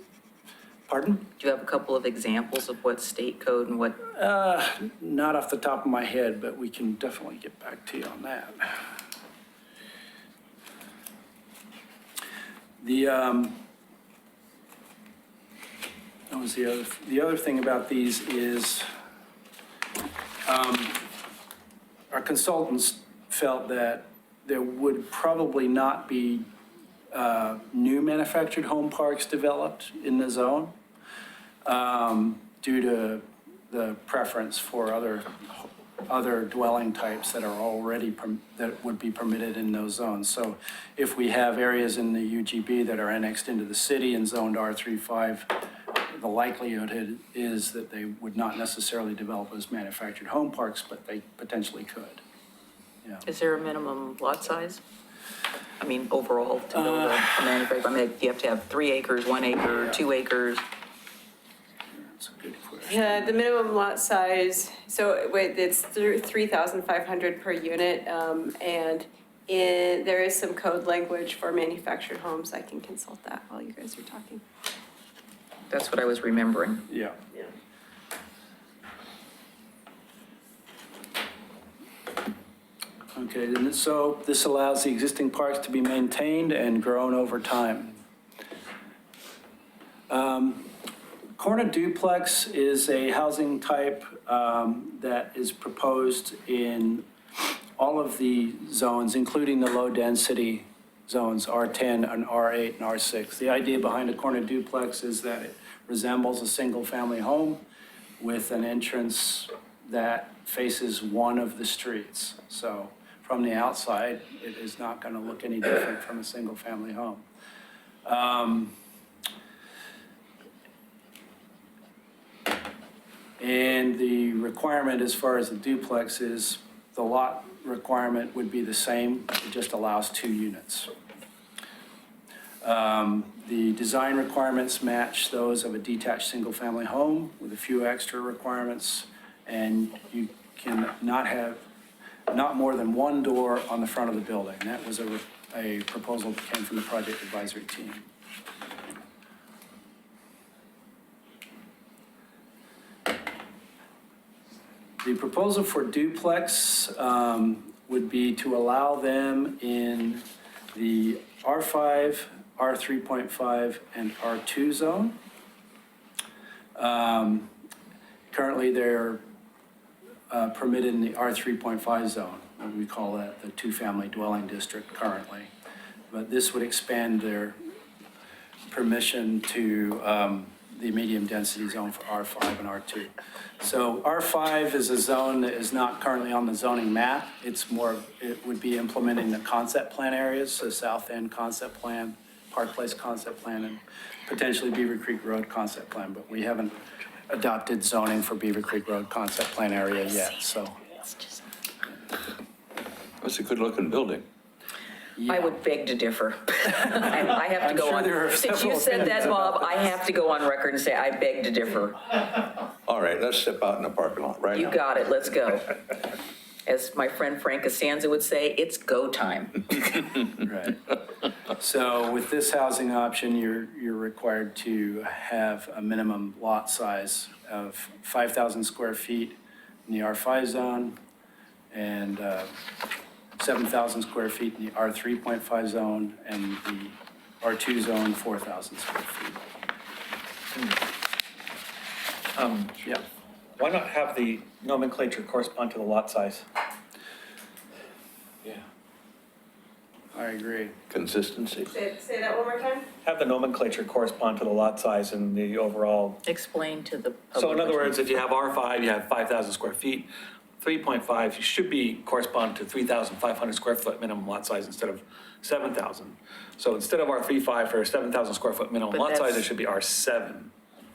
Pardon? Do you have a couple of examples of what state code and what? Not off the top of my head, but we can definitely get back to you on that. What was the other thing about these is our consultants felt that there would probably not be new manufactured home parks developed in the zone due to the preference for other dwelling types that are already, that would be permitted in those zones. So if we have areas in the UGB that are annexed into the city and zoned R35, the likelihood is that they would not necessarily develop as manufactured home parks, but they potentially could. Yeah. Is there a minimum lot size? I mean, overall, to build a manufactured, I mean, you have to have 3 acres, 1 acre, 2 acres. That's a good question. Yeah, the minimum lot size, so it's 3,500 per unit, and there is some code language for manufactured homes. I can consult that while you guys are talking. That's what I was remembering. Yeah. Okay, and so this allows the existing parks to be maintained and grown over time. Corner duplex is a housing type that is proposed in all of the zones, including the low-density zones, R10 and R8 and R6. The idea behind a corner duplex is that it resembles a single-family home with an entrance that faces one of the streets. So from the outside, it is not going to look any different from a single-family home. And the requirement as far as the duplex is, the lot requirement would be the same, it just allows 2 units. The design requirements match those of a detached single-family home with a few extra requirements, and you can not more than 1 door on the front of the building. That was a proposal that came from the project advisory team. The proposal for duplex would be to allow them in the R5, R3.5, and R2 zone. Currently, they're permitted in the R3.5 zone, and we call that the 2-family dwelling district currently. But this would expand their permission to the medium density zone for R5 and R2. So R5 is a zone that is not currently on the zoning map. It's more, it would be implementing the concept plan areas, so South End concept plan, Park Place concept plan, and potentially Beaver Creek Road concept plan, but we haven't adopted zoning for Beaver Creek Road concept plan area yet, so. It's a good-looking building. I would beg to differ. I have to I'm go sure on, there are since you several said that, opinions Bob, I have to go on record and say I beg to differ. All right, let's step out in the parking lot right now. You got it, let's go. As my friend Frank Costanza would say, it's go time. Right. So with this housing option, you're required to have a minimum lot size of 5,000 square feet in the R5 zone and 7,000 square feet in the R3.5 zone, and the R2 zone, 4,000 square feet. Yep. Why not have the nomenclature correspond to the lot size? Yeah. I agree. Consistency. Say that one more time? Have the nomenclature correspond to the lot size and the overall. Explain to the public. So in other words, if you have R5, you have 5,000 square feet. 3.5 should be correspond to 3,500 square foot minimum lot size instead of 7,000. So instead of our 3.5 for 7,000 square foot minimum But lot size, that's- it should be R7.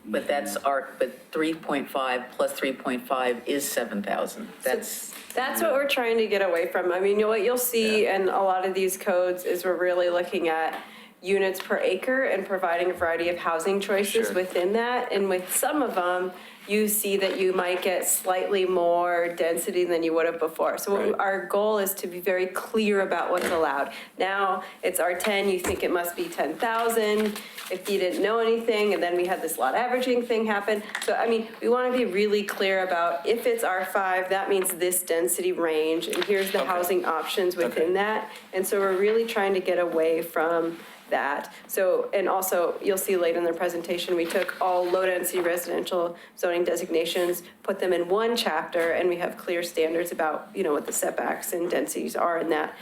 But that's but 3.5 plus 3.5 is 7,000. That's what we're trying to get away from. I mean, what you'll see in a lot of these codes is we're really looking at units per acre and providing a variety of housing choices Sure. within that. And with some of them, you see that you might get slightly more density than you would have before. So Right. our goal is to be very clear about what's allowed. Now, it's R10, you think it must be 10,000 if you didn't know anything, and then we had this lot averaging thing happen. So, I mean, we want to be really clear about if it's R5, that means this density range, and here's the housing options within that. And so we're really trying to get away from that. So, and also, you'll see later in the presentation, we took all low-density residential zoning designations, put them in one chapter, and we have clear standards about, what the setbacks and densities are in that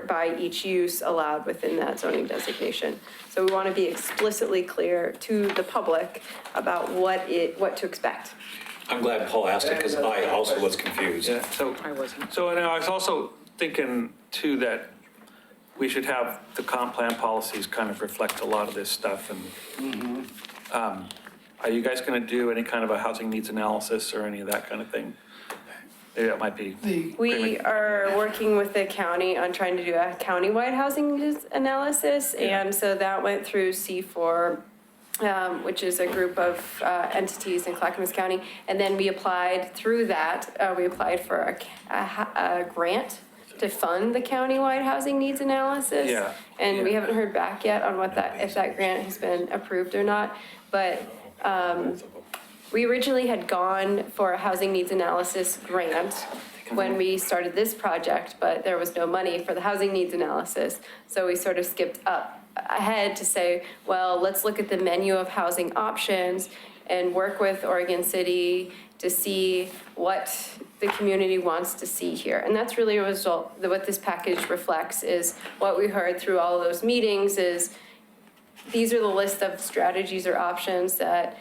by each use allowed within that zoning designation. So we want to be explicitly clear to the public about what to expect. I'm glad Paul asked it because I also was confused. Yeah, so. I wasn't. So, and I was also thinking too that we should have the comp plan policies kind of reflect a lot of this stuff and, are you guys going to do any kind of a housing needs analysis or any of that kind of thing? Maybe that might be. We are working with the county on trying to do a countywide housing needs analysis, and so that went through C4, which is a group of entities in Clackamas County, and then we applied through that, we applied for a grant to fund the countywide housing needs analysis. Yeah. And we haven't heard back yet on if that grant has been approved or not, but we originally had gone for a housing needs analysis grant when we started this project, but there was no money for the housing needs analysis. So we sort of skipped ahead to say, well, let's look at the menu of housing options and work with Oregon City to see what the community wants to see here. And that's really a result, what this package reflects is what we heard through all of those meetings is these are the list of strategies or options that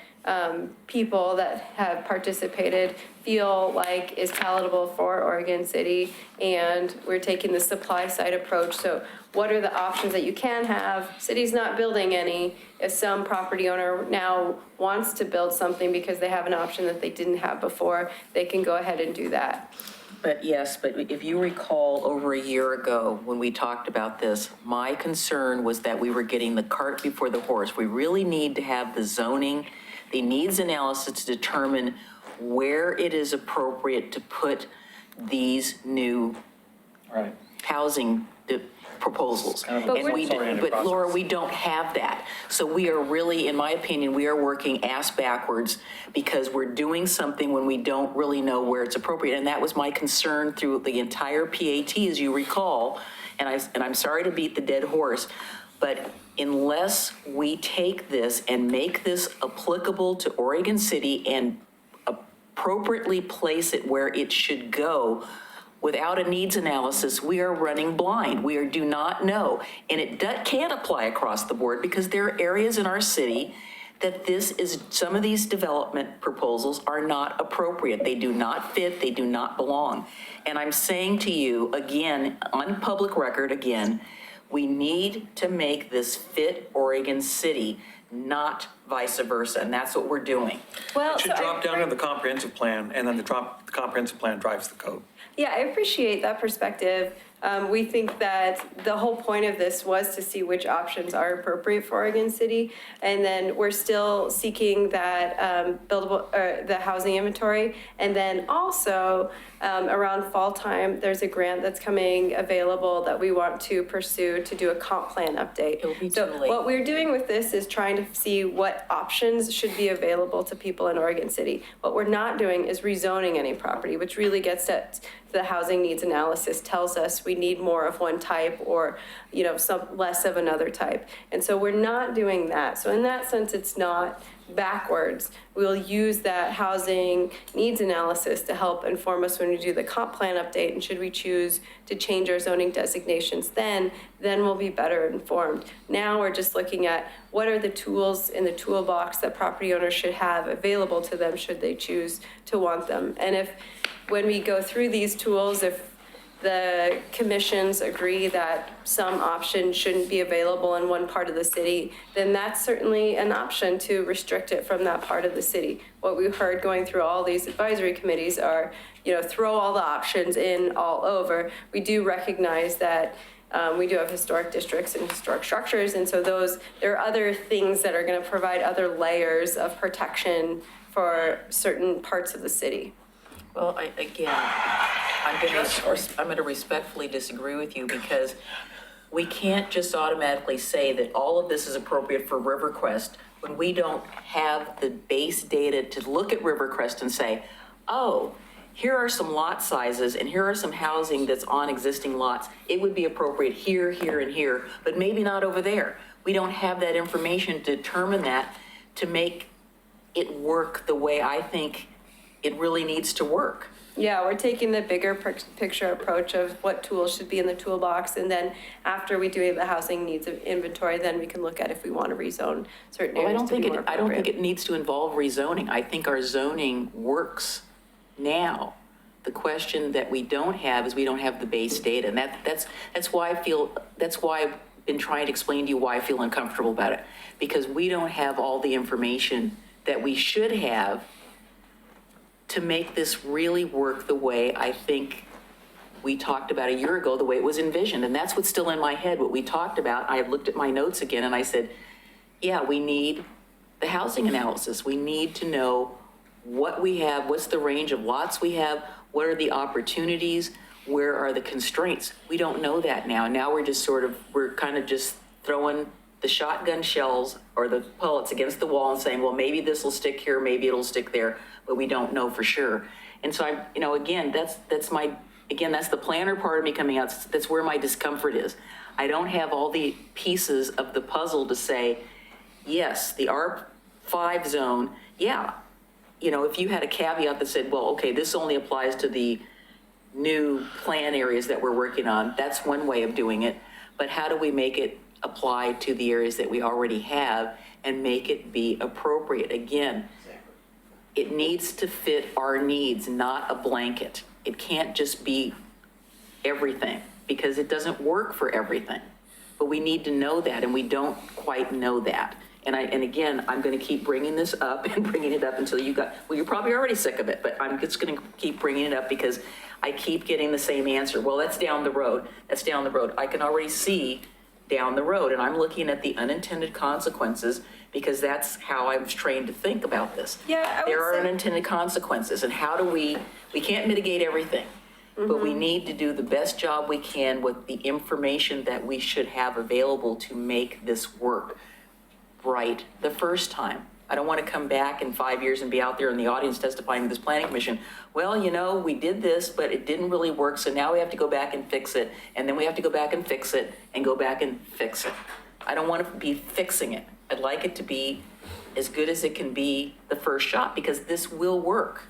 people that have participated feel like is palatable for Oregon City, and we're taking the supply side approach. So what are the options that you can have? City's not building any. If some property owner now wants to build something because they have an option that they didn't have before, they can go ahead and do that. But yes, but if you recall over a year ago when we talked about this, my concern was that we were getting the cart before the horse. We really need to have the zoning, the needs analysis to determine where it is appropriate to put these new Right. housing proposals. Kind of a And we, results-oriented but process. Laura, we don't have that. So we are really, in my opinion, we are working ass backwards because we're doing something when we don't really know where it's appropriate. And that was my concern through the entire PAT, as you recall. And I'm sorry to beat the dead horse, but unless we take this and make this applicable to Oregon City and appropriately place it where it should go, without a needs analysis, we are running blind. We do not know. And it can't apply across the board because there are areas in our city that some of these development proposals are not appropriate. They do not fit, they do not belong. And I'm saying to you, again, on public record, again, we need to make this fit Oregon City, not vice versa, and that's what we're doing. Well, It should so drop down to the comprehensive plan, and then the comprehensive plan drives the code. Yeah, I appreciate that perspective. We think that the whole point of this was to see which options are appropriate for Oregon City. And then we're still seeking that the housing inventory. And then also around fall time, there's a grant that's coming available that we want to pursue to do a comp plan update. It'll be So too late. what we're doing with this is trying to see what options should be available to people in Oregon City. What we're not doing is rezoning any property, which really gets at the housing needs analysis, tells us we need more of one type or, some less of another type. And so we're not doing that. So in that sense, it's not backwards. We'll use that housing needs analysis to help inform us when we do the comp plan update. And should we choose to change our zoning designations then we'll be better informed. Now we're just looking at what are the tools in the toolbox that property owners should have available to them should they choose to want them. And when we go through these tools, if the commissions agree that some option shouldn't be available in one part of the city, then that's certainly an option to restrict it from that part of the city. What we've heard going through all these advisory committees are, throw all the options in all over. We do recognize that we do have historic districts and historic structures, and so there are other things that are going to provide other layers of protection for certain parts of the city. Well, I'm going to respectfully disagree with you because we can't just automatically say that all of this is appropriate for Rivercrest when we don't have the base data to look at Rivercrest and say, oh, here are some lot sizes and here are some housing that's on existing lots. It would be appropriate here, here, and here, but maybe not over there. We don't have that information to determine that to make it work the way I think it really needs to work. Yeah, we're taking the bigger picture approach of what tools should be in the toolbox, and then after we do the housing needs inventory, then we can look at if we want to rezone certain Well, areas to be more I don't think appropriate. it needs to involve rezoning. I think our zoning works now. The question that we don't have is we don't have the base data, and that's why I've been trying to explain to you why I feel uncomfortable about it, because we don't have all the information that we should have to make this really work the way I think we talked about a year ago, the way it was envisioned. And that's what's still in my head, what we talked about. I have looked at my notes again and I said, yeah, we need the housing analysis. We need to know what we have, what's the range of lots we have, what are the opportunities, where are the constraints? We don't know that now. Now we're kind of just throwing the shotgun shells or the pellets against the wall and saying, well, maybe this will stick here, maybe it'll stick there, but we don't know for sure. And so again, that's the planner part of me coming out. That's where my discomfort is. I don't have all the pieces of the puzzle to say, yes, the R5 zone, yeah. If you had a caveat that said, well, okay, this only applies to the new plan areas that we're working on, that's one way of doing it. But how do we make it apply to the areas that we already have and make it be appropriate? Again, it needs to fit our needs, not a blanket. It can't just be everything because it doesn't work for everything. But we need to know that, and we don't quite know that. And again, I'm going to keep bringing this up and bringing it up until you're probably already sick of it, but I'm just going to keep bringing it up because I keep getting the same answer. Well, that's down the road. That's down the road. I can already see down the road, and I'm looking at the unintended consequences because that's how I was trained to think about this. Yeah, There are unintended consequences, and how do we can't mitigate everything, but we need to do the best job we can with the information that we should have available to make this work right the first time. I don't want to come back in 5 years and be out there in the audience testifying to this planning commission. Well, we did this, but it didn't really work, so now we have to go back and fix it, and then we have to go back and fix it, and go back and fix it. I don't want to be fixing it. I'd like it to be as good as it can be the first shot, because this will work.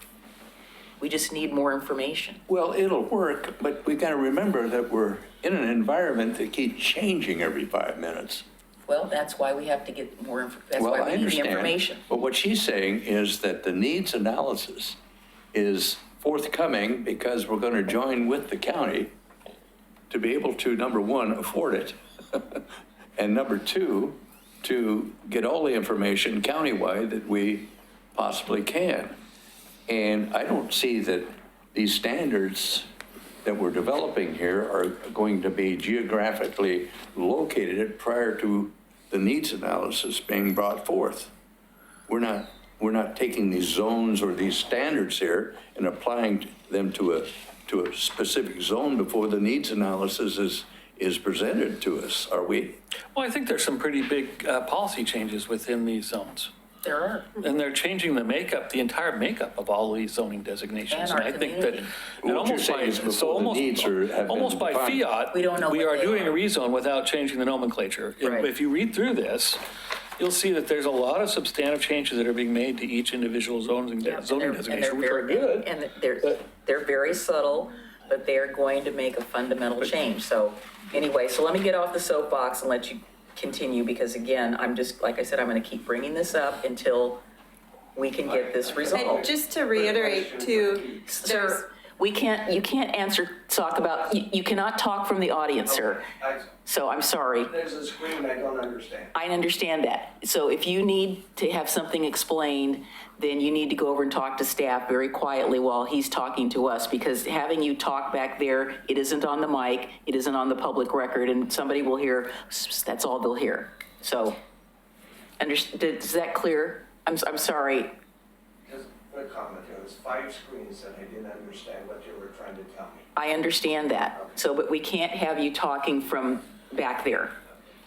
We just need more information. Well, it'll work, but we got to remember that we're in an environment that keeps changing every 5 minutes. Well, that's why we have to get more, that's Well, why I we need the understand. information. But what she's saying is that the needs analysis is forthcoming because we're going to join with the county to be able to, number one, afford it, and number two, to get all the information countywide that we possibly can. And I don't see that these standards that we're developing here are going to be geographically located prior to the needs analysis being brought forth. We're not taking these zones or these standards here and applying them to a specific zone before the needs analysis is presented to us, are we? Well, I think there's some pretty big policy changes within these zones. There are. And they're changing the entire makeup of all these zoning designations. And our I think that, community. and What you're almost by, saying is so before the almost, needs have been almost by defined. fiat, We don't know we what are they doing a are. rezone without changing the nomenclature. Right. If you read through this, you'll see that there's a lot of substantive changes that are being made to each individual zoning Yeah, zoning and they're designation, which are very- good. And they're very subtle, but they're going to make a fundamental change. So anyway, so let me get off the soapbox and let you continue, because again, I'm just, like I said, I'm going to keep bringing this up until we can get this And resolved. just to reiterate too, there's, Sir, you can't talk about, you cannot talk from the audience, sir. So I'm sorry. There's a screen I don't understand. I understand that. So if you need to have something explained, then you need to go over and talk to staff very quietly while he's talking to us, because having you talk back there, it isn't on the mic, it isn't on the public record, and somebody will hear, that's all they'll hear. So, is that clear? I'm sorry. Just a comment, there was 5 screens and I didn't understand what you were trying to tell me. I understand that. So, but we can't have you talking from back there.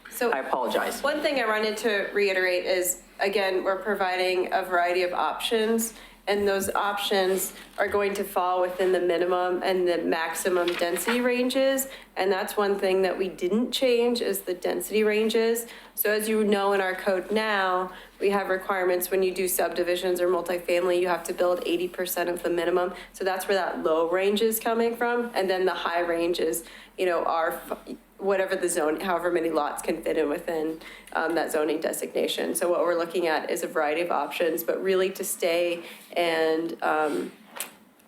so I apologize. one thing I wanted to reiterate is, again, we're providing a variety of options, and those options are going to fall within the minimum and the maximum density ranges. And that's one thing that we didn't change, is the density ranges. So as you know, in our code now, we have requirements when you do subdivisions or multifamily, you have to build 80% of the minimum. So that's where that low range is coming from. And then the high ranges, are whatever the zone, however many lots can fit in within that zoning designation. So what we're looking at is a variety of options, but really to stay and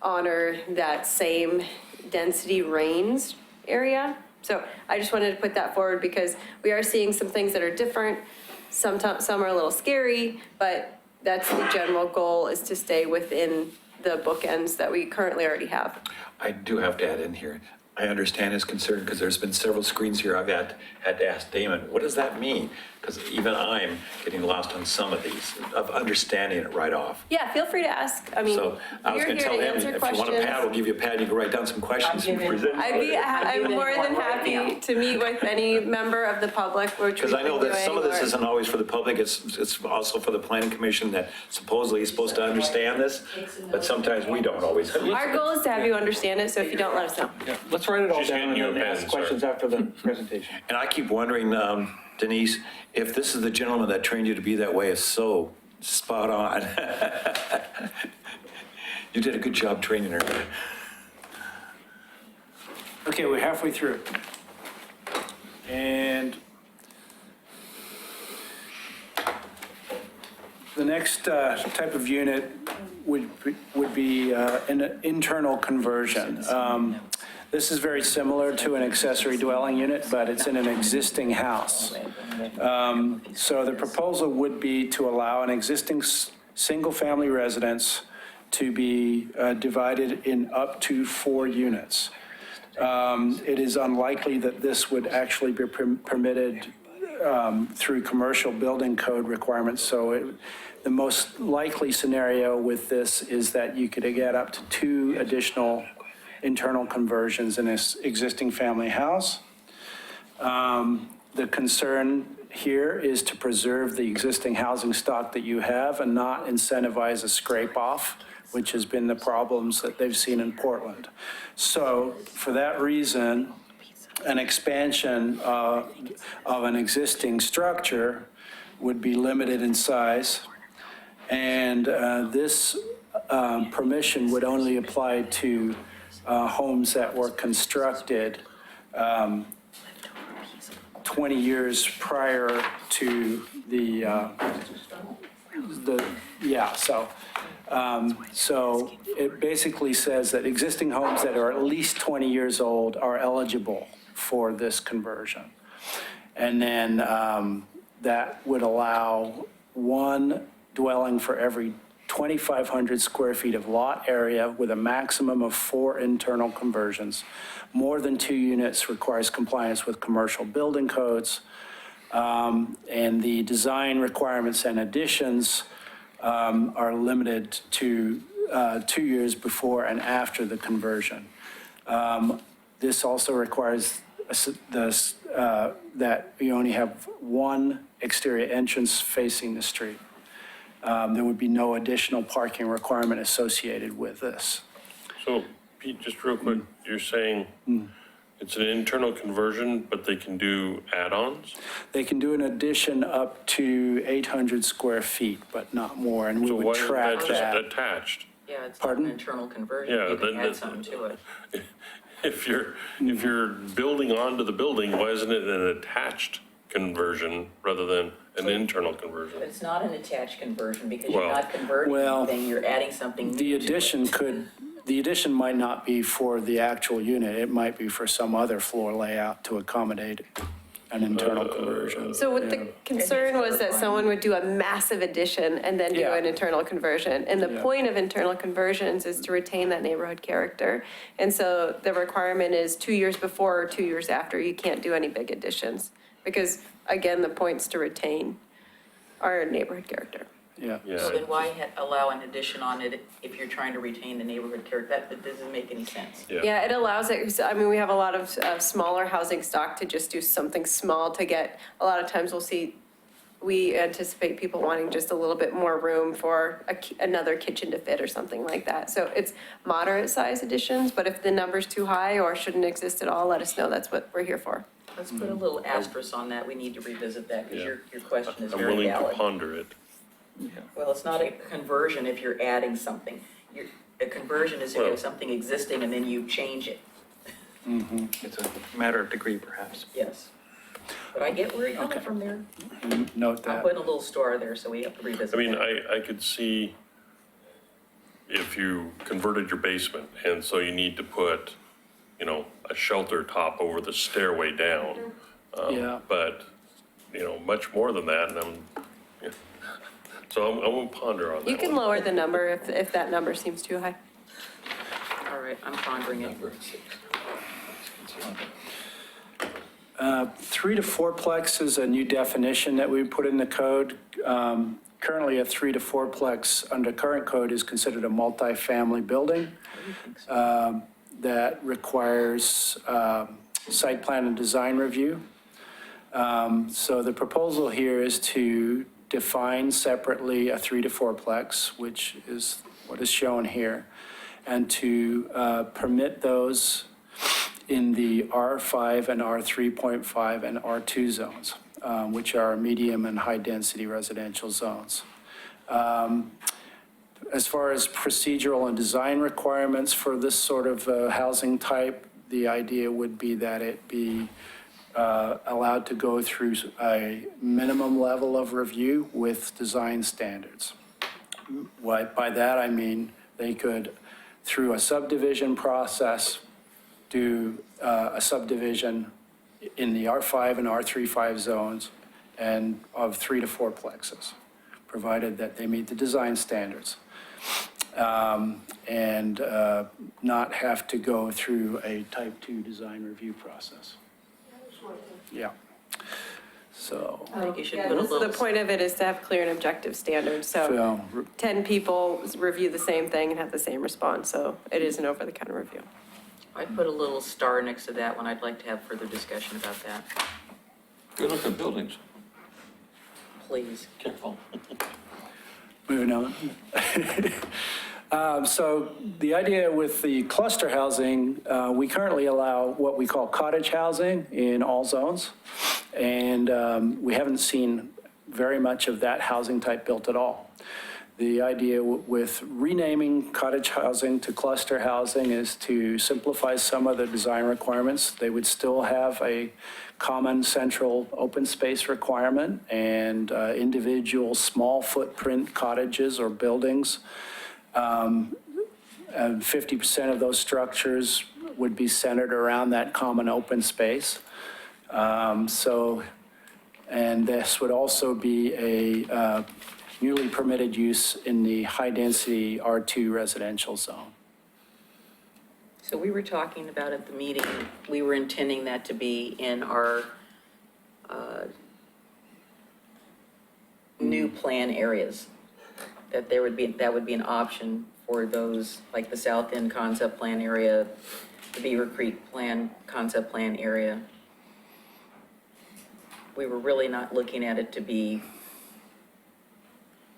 honor that same density range area. So I just wanted to put that forward because we are seeing some things that are different. Sometimes some are a little scary, but that's the general goal, is to stay within the bookends that we currently already have. I do have to add in here, I understand his concern because there's been several screens here I've had to ask Damon, what does that mean? Because even I'm getting lost on some of these, of understanding it right off. Yeah, feel free to ask. I mean, So I was we're going to here tell to him, answer if you want a questions. pad, we'll give you a pad, you can write down some questions and present. I'm more than happy to meet with any member of the public, which Because we've I know been that some of doing, this or- isn't always for the public, it's also for the planning commission that supposedly is supposed to understand this, but sometimes we don't always. Our goal is to have you understand it, so if you don't, let us know. Yeah, let's write it all She's down handing and you a then pen, ask sir. questions after the presentation. And I keep wondering, Denise, if this is the gentleman that trained you to be that way, is so spot on. You did a good job training her. Okay, we're halfway through. And the next type of unit would be an internal conversion. This is very similar to an accessory dwelling unit, but it's in an existing house. So the proposal would be to allow an existing single-family residence to be divided in up to 4 units. It is unlikely that this would actually be permitted through commercial building code requirements. So the most likely scenario with this is that you could get up to 2 additional internal conversions in this existing family house. The concern here is to preserve the existing housing stock that you have and not incentivize a scrape off, which has been the problems that they've seen in Portland. So for that reason, an expansion of an existing structure would be limited in size. And this permission would only apply to 20 years prior to so it basically says that existing homes that are at least 20 years old are eligible for this conversion. And then that would allow one dwelling for every 2,500 square feet of lot area with a maximum of 4 internal conversions. More than 2 units requires compliance with commercial building codes. And the design requirements and additions are limited to 2 years before and after the conversion. This also requires that you only have one exterior entrance facing the street. There would be no additional parking requirement associated with this. So Pete, just real quick, you're saying it's an internal conversion, but they can do add-ons? They can do an addition up to 800 square feet, but not more, and we So why would isn't track that that. just attached? Yeah, it's not Pardon? an internal conversion. Yeah, You can then add something to it. If you're building onto the building, why isn't it an attached conversion rather than an internal conversion? But it's not an attached conversion because you're Well- not converting Well, anything, you're adding something new The to it. the addition might not be for the actual unit, it might be for some other floor layout to accommodate an internal conversion. So what the concern was that someone would do a massive addition and then do Yeah. an internal conversion. And the Yeah. point of internal conversions is to retain that neighborhood character. And so the requirement is 2 years before or 2 years after, you can't do any big additions. Because again, the point's to retain our neighborhood character. Yeah. So then why allow an addition on it if you're trying to retain the neighborhood character? That doesn't make any sense. Yeah, it allows it, 'cause, I mean, we have a lot of smaller housing stock to just do something small to get, a lot of times we anticipate people wanting just a little bit more room for another kitchen to fit or something like that. So it's moderate size additions, but if the number's too high or shouldn't exist at all, let us know, that's what we're here for. Let's put a little asterisk on that. We need to revisit that because Yeah. your question is I'm very willing to valid. ponder it. Well, it's not a conversion if you're adding something. A conversion is if you Well- have something existing and then you change it. It's a matter of degree, perhaps. Yes. But I get where you're coming Okay. from there. Note I'm that. putting a little star there, so we have to revisit I mean, that. I could see if you converted your basement and so you need to put, a shelter top over the stairway down. Yeah. But, much more than that, and so I'm gonna ponder on that You can one. lower the number if that number seems too high. All right, I'm pondering it. 3 to 4plex is a new definition that we put in the code. Currently, a 3 to 4plex under current code is considered a multifamily building that requires site plan and design review. So the proposal here is to define separately a 3 to 4plex, which is what is shown here, and to permit those in the R5 and R3.5 and R2 zones, which are medium and high-density residential zones. As far as procedural and design requirements for this sort of housing type, the idea would be that it be allowed to go through a minimum level of review with design standards. By that, I mean they could, through a subdivision process, do a subdivision in the R5 and R3.5 zones and of 3 to 4plexes, provided that they meet the design standards. And not have to go through a type 2 design review process. Yeah. So, I think you should Yeah, put a the little, point of it is to have clear and objective standards, so so 10 people review the same thing and have the same response, so it is an over-the-counter review. I'd put a little star next to that one. I'd like to have further discussion about that, Good looking buildings. please. Careful. moving on. So the idea with the cluster housing, we currently allow what we call cottage housing in all zones. And we haven't seen very much of that housing type built at all. The idea with renaming cottage housing to cluster housing is to simplify some of the design requirements. They would still have a common central open space requirement and individual small footprint cottages or buildings. And 50% of those structures would be centered around that common open space. And this would also be a newly permitted use in the high-density R2 residential zone. So we were talking about at the meeting, we were intending that to be in our new plan areas, that that would be an option for those, like the South End concept plan area, the Beaver Creek concept plan area. We were really not looking at it to be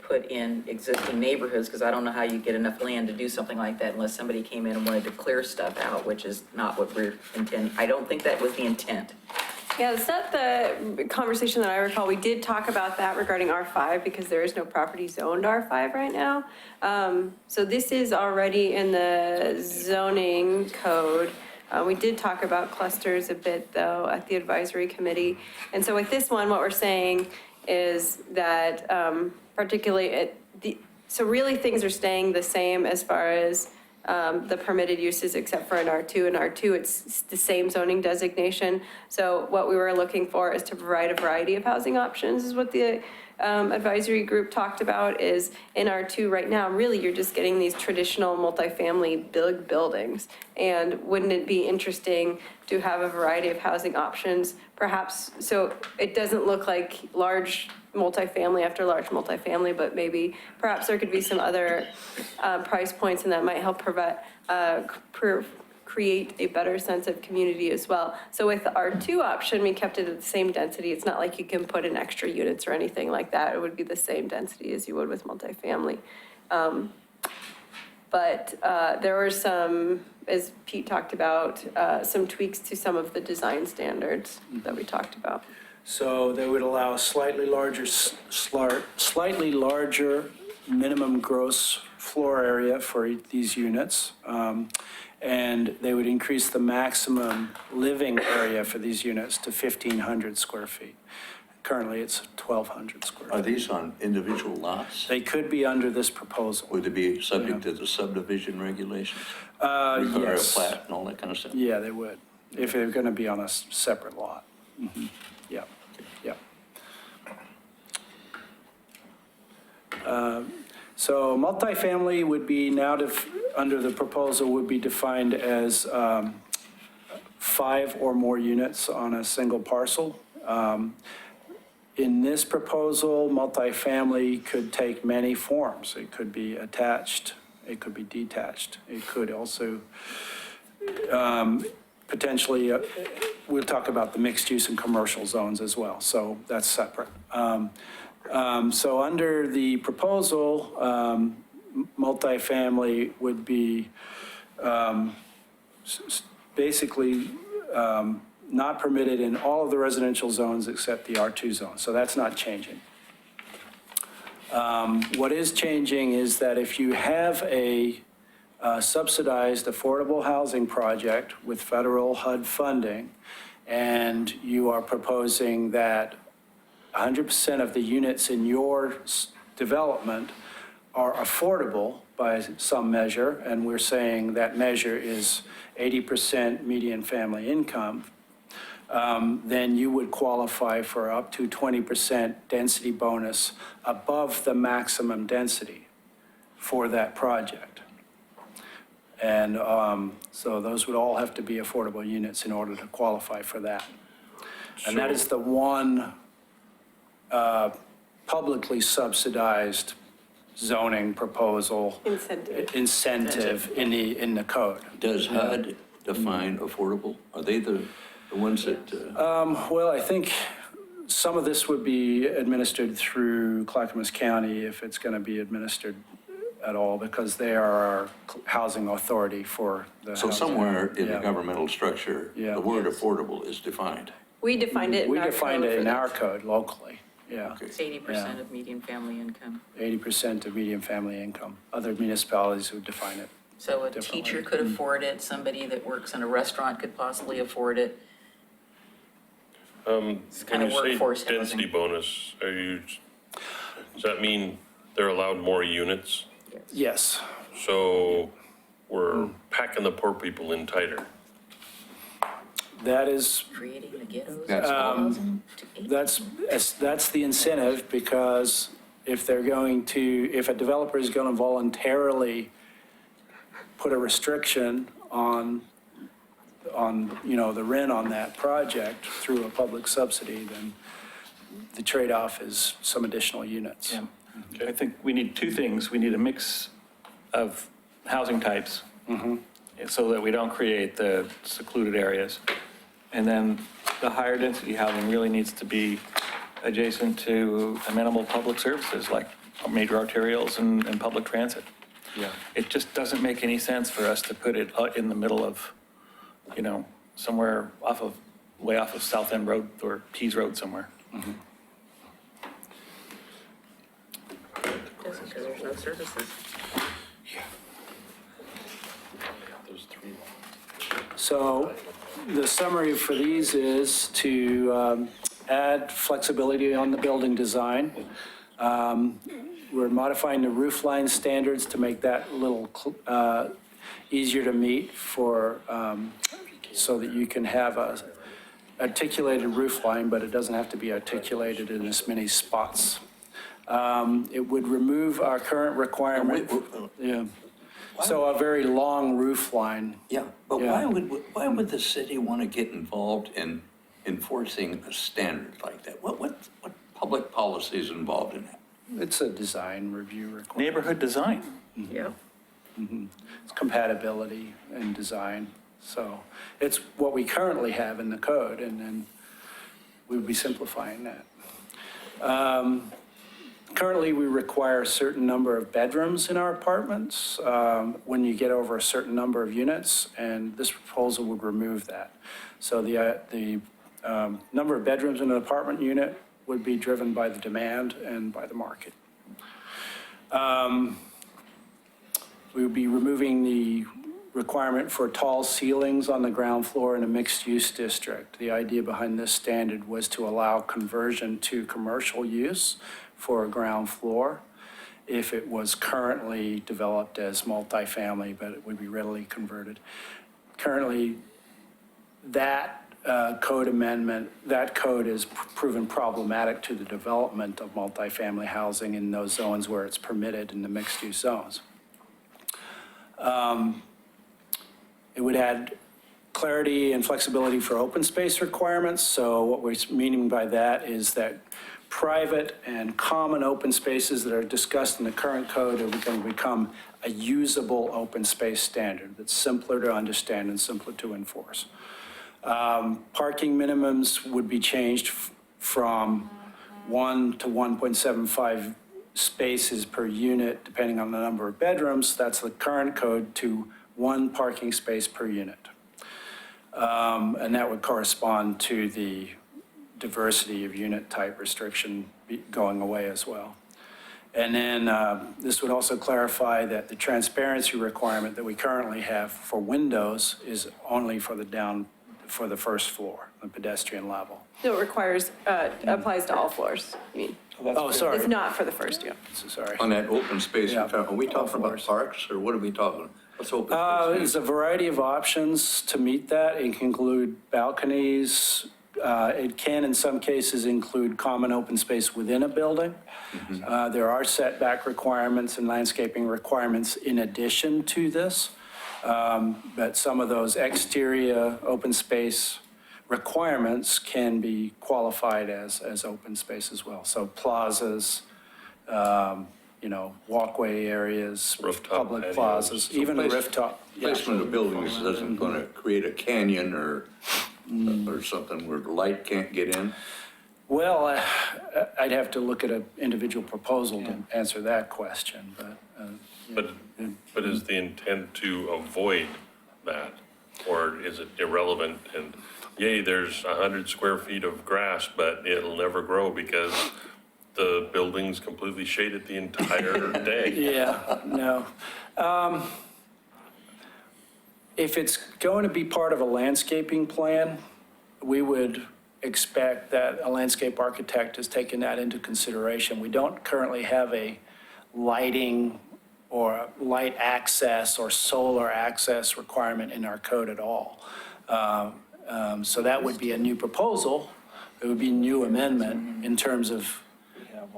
put in existing neighborhoods, because I don't know how you get enough land to do something like that unless somebody came in and wanted to clear stuff out, which is not what we're intending. I don't think that was the intent. Yeah, it's not the conversation that I recall. We did talk about that regarding R5 because there is no property zoned R5 right now. So this is already in the zoning code. We did talk about clusters a bit though at the advisory committee. And so with this one, what we're saying is that particularly so really things are staying the same as far as the permitted uses except for in R2. In R2, it's the same zoning designation. So what we were looking for is to provide a variety of housing options is what the advisory group talked about. Is in R2 right now, really you're just getting these traditional multifamily big buildings. And wouldn't it be interesting to have a variety of housing options, perhaps, so it doesn't look like large multifamily after large multifamily, but maybe perhaps there could be some other price points, and that might help create a better sense of community as well. So with the R2 option, we kept it at the same density. It's not like you can put in extra units or anything like that. It would be the same density as you would with multifamily. But there were some, as Pete talked about, some tweaks to some of the design standards that we talked about. So they would allow a slightly larger minimum gross floor area for these units. And they would increase the maximum living area for these units to 1,500 square feet. Currently, it's 1,200 square Are feet. these on individual lots? They could be under this proposal. Would they be subject to the subdivision regulations? Require a Yes. plat and all that kind of stuff? Yeah, they would, if they're going to be on a separate lot. Yeah, yeah. So multifamily would be now, under the proposal, would be defined as 5 or more units on a single parcel. In this proposal, multifamily could take many forms. It could be attached, it could be detached. It could also potentially, we'll talk about the mixed use and commercial zones as well, so that's separate. So under the proposal, multifamily would be basically not permitted in all of the residential zones except the R2 zone, so that's not changing. What is changing is that if you have a subsidized affordable housing project with federal HUD funding, and you are proposing that 100% of the units in your development are affordable by some measure, and we're saying that measure is 80% median family income, then you would qualify for up to 20% density bonus above the maximum density for that project. And so those would all have to be affordable units in order to qualify for that. And that is the one publicly subsidized zoning proposal incentive in the code. Does HUD define affordable? Are they the ones that? Well, I think some of this would be administered through Clackamas County if it's going to be administered at all, because they are our housing authority for the So housing. somewhere in the Yeah. governmental structure, Yeah. the word affordable is defined. We defined it in We our defined code it for in that. our code locally. Yeah, It's 80% of median family income. 80% of median family income. Other municipalities would define it. So a Differently. teacher could afford it, somebody that works in a restaurant could possibly afford it. It's kind of workforce When you say housing. density bonus, does that mean they're allowed more units? Yes, So we're packing the poor people in tighter. that is, Creating the ghettos. That's- 1,000 to 8,000. that's the incentive, because if they're going to, if a developer is going to voluntarily put a restriction on, the rent on that project through a public subsidy, then the trade-off is some additional units. I think we need two things. We need a mix of housing types so that we don't create the secluded areas. And then the higher density housing really needs to be adjacent to amenable public services like major arterials and public transit. Yeah. It just doesn't make any sense for us to put it in the middle of, somewhere way off of South End Road or Keys Road somewhere. Just because there's no services. So the summary for these is to add flexibility on the building design. We're modifying the roof line standards to make that a little easier to meet so that you can have a articulated roof line, but it doesn't have to be articulated in as many spots. It would remove our current requirement. Yeah. So a very long roof line. Yeah, but Yeah. why would the city want to get involved in enforcing a standard like that? What public policy is involved in that? It's a design review requirement. Neighborhood design. Yeah. It's compatibility and design. So it's what we currently have in the code, and then we would be simplifying that. Currently, we require a certain number of bedrooms in our apartments when you get over a certain number of units, and this proposal would remove that. So the number of bedrooms in an apartment unit would be driven by the demand and by the market. We would be removing the requirement for tall ceilings on the ground floor in a mixed-use district. The idea behind this standard was to allow conversion to commercial use for a ground floor if it was currently developed as multifamily, but it would be readily converted. Currently, that code amendment, that code is proven problematic to the development of multifamily housing in those zones where it's permitted in the mixed-use zones. It would add clarity and flexibility for open space requirements. So what we're meaning by that is that private and common open spaces that are discussed in the current code are going to become a usable open space standard that's simpler to understand and simpler to enforce. Parking minimums would be changed from 1 to 1.75 spaces per unit, depending on the number of bedrooms. That's the current code, to 1 parking space per unit. And that would correspond to the diversity of unit type restriction going away as well. And then this would also clarify that the transparency requirement that we currently have for windows is only for the first floor, the pedestrian level. So it requires, applies to all floors, you mean? Oh, sorry. It's not for the first, yeah. Sorry. On that open space, Yeah. are we talking about Floors. parks, or what are we talking? What's open space? There's a variety of options to meet that. It can include balconies. It can, in some cases, include common open space within a building. There are setback requirements and landscaping requirements in addition to this. But some of those exterior open space requirements can be qualified as open space as well. So plazas, walkway areas, Rooftop public patios. plazas, even rooftop. Yeah. Placement of buildings isn't going to create a canyon or something where the light can't get in? Well, I'd have to look at an individual proposal to answer that question, but. But is the intent to avoid that? Or is it irrelevant and, yay, there's 100 square feet of grass, but it'll never grow because the building's completely shaded the entire day. Yeah, no. If it's going to be part of a landscaping plan, we would expect that a landscape architect has taken that into consideration. We don't currently have a lighting or light access or solar access requirement in our code at all. So that would be a new proposal. It would be a new amendment in terms of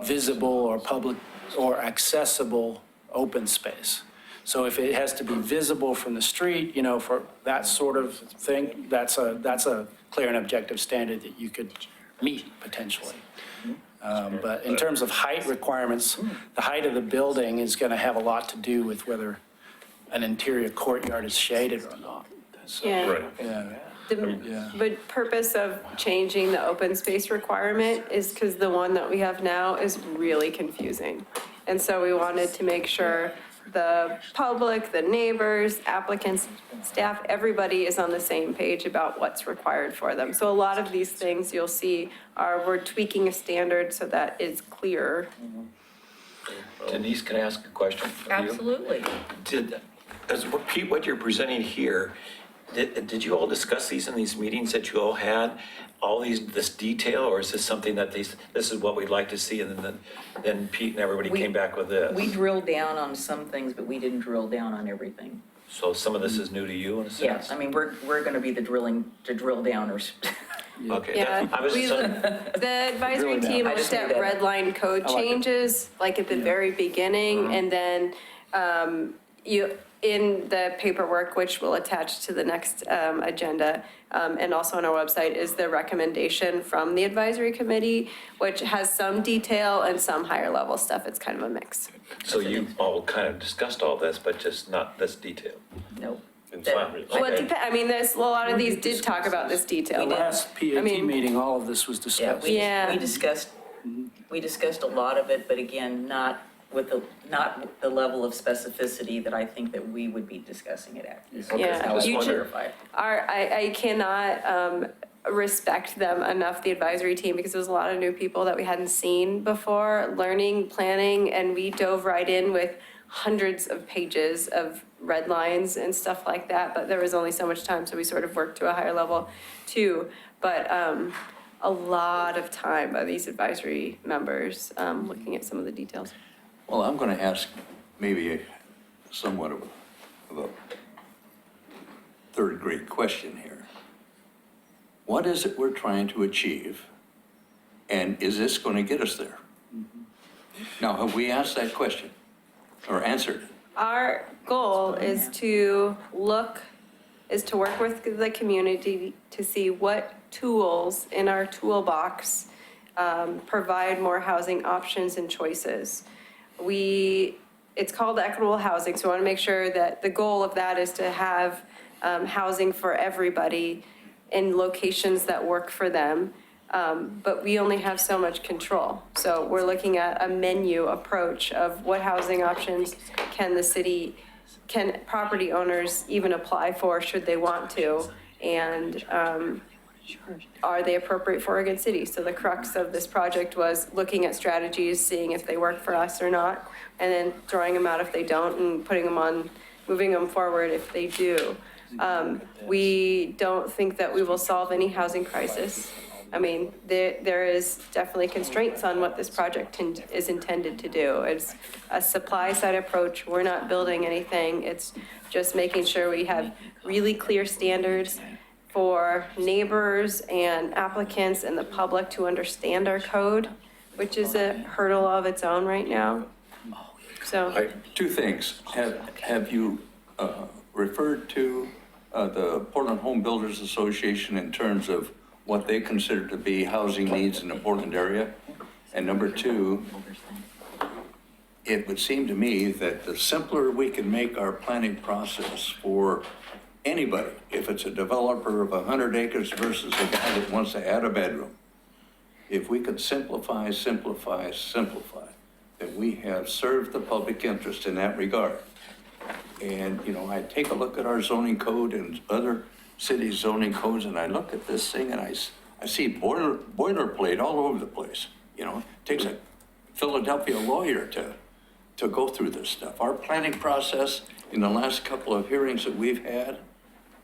visible or public or accessible open space. So if it has to be visible from the street, you know, for that sort of thing, that's a clear and objective standard that you could meet potentially. But in terms of height requirements, the height of the building is going to have a lot to do with whether an interior courtyard is shaded or not. So, Yeah. Right. yeah. The purpose of changing the open space requirement is because the one that we have now is really confusing. And so we wanted to make sure the public, the neighbors, applicants, staff, everybody is on the same page about what's required for them. So a lot of these things you'll see are, we're tweaking a standard so that it's clearer. Denise, can I ask a question of you? Absolutely. Pete, what you're presenting here, did you all discuss these in these meetings that you all had? This detail, or is this something that this is what we'd like to see, and then Pete and everybody came back with this? We drilled down on some things, but we didn't drill down on everything. So some of this is new to you in a sense? Yes, I mean, we're going to be the drill downers. Okay. Yeah, I was just, the advisory team I just looked at knew that. red line code changes, like at the very beginning, and then in the paperwork, which we'll attach to the next agenda, and also on our website, is the recommendation from the advisory committee, which has some detail and some higher level stuff. It's kind of a mix. so you all kind of discussed all this, but just not this detail? No. And That- so- Well, it depends, I mean, there's, a lot of these did talk about this The detail. last I PAT mean- meeting, all of this was Yeah, discussed. Yeah. we discussed a lot of it, but again, not with the level of specificity that I think that we would be discussing it at. Yeah, I was you wondering should- if I. I cannot respect them enough, the advisory team, because there was a lot of new people that we hadn't seen before, learning, planning, and we dove right in with hundreds of pages of red lines and stuff like that, but there was only so much time, so we sort of worked to a higher level too. But a lot of time by these advisory members looking at some of the details. Well, I'm going to ask maybe somewhat of a third grade question here. What is it we're trying to achieve? And is this going to get us there? Now, have we asked that question or answered it? Our goal is to work with the community to see what tools in our toolbox provide more housing options and choices. It's called equitable housing, so we want to make sure that the goal of that is to have housing for everybody in locations that work for them. But we only have so much control. So we're looking at a menu approach of what housing options can property owners even apply for should they want to? And are they appropriate for Oregon City? So the crux of this project was looking at strategies, seeing if they work for us or not, and then throwing them out if they don't and moving them forward if they do. We don't think that we will solve any housing crisis. I mean, there is definitely constraints on what this project is intended to do. It's a supply side approach. We're not building anything. It's just making sure we have really clear standards for neighbors and applicants and the public to understand our code, which is a hurdle of its own right now. So, Two things. Have you referred to the Portland Home Builders Association in terms of what they consider to be housing needs in the Portland area? And number two, it would seem to me that the simpler we can make our planning process for anybody, if it's a developer of 100 acres versus a guy that wants to add a bedroom, if we could simplify, then we have served the public interest in that regard. And, you know, I take a look at our zoning code and other cities' zoning codes, and I look at this thing and I see boilerplate all over the place. You know, it takes a Philadelphia lawyer to go through this stuff. Our planning process in the last couple of hearings that we've had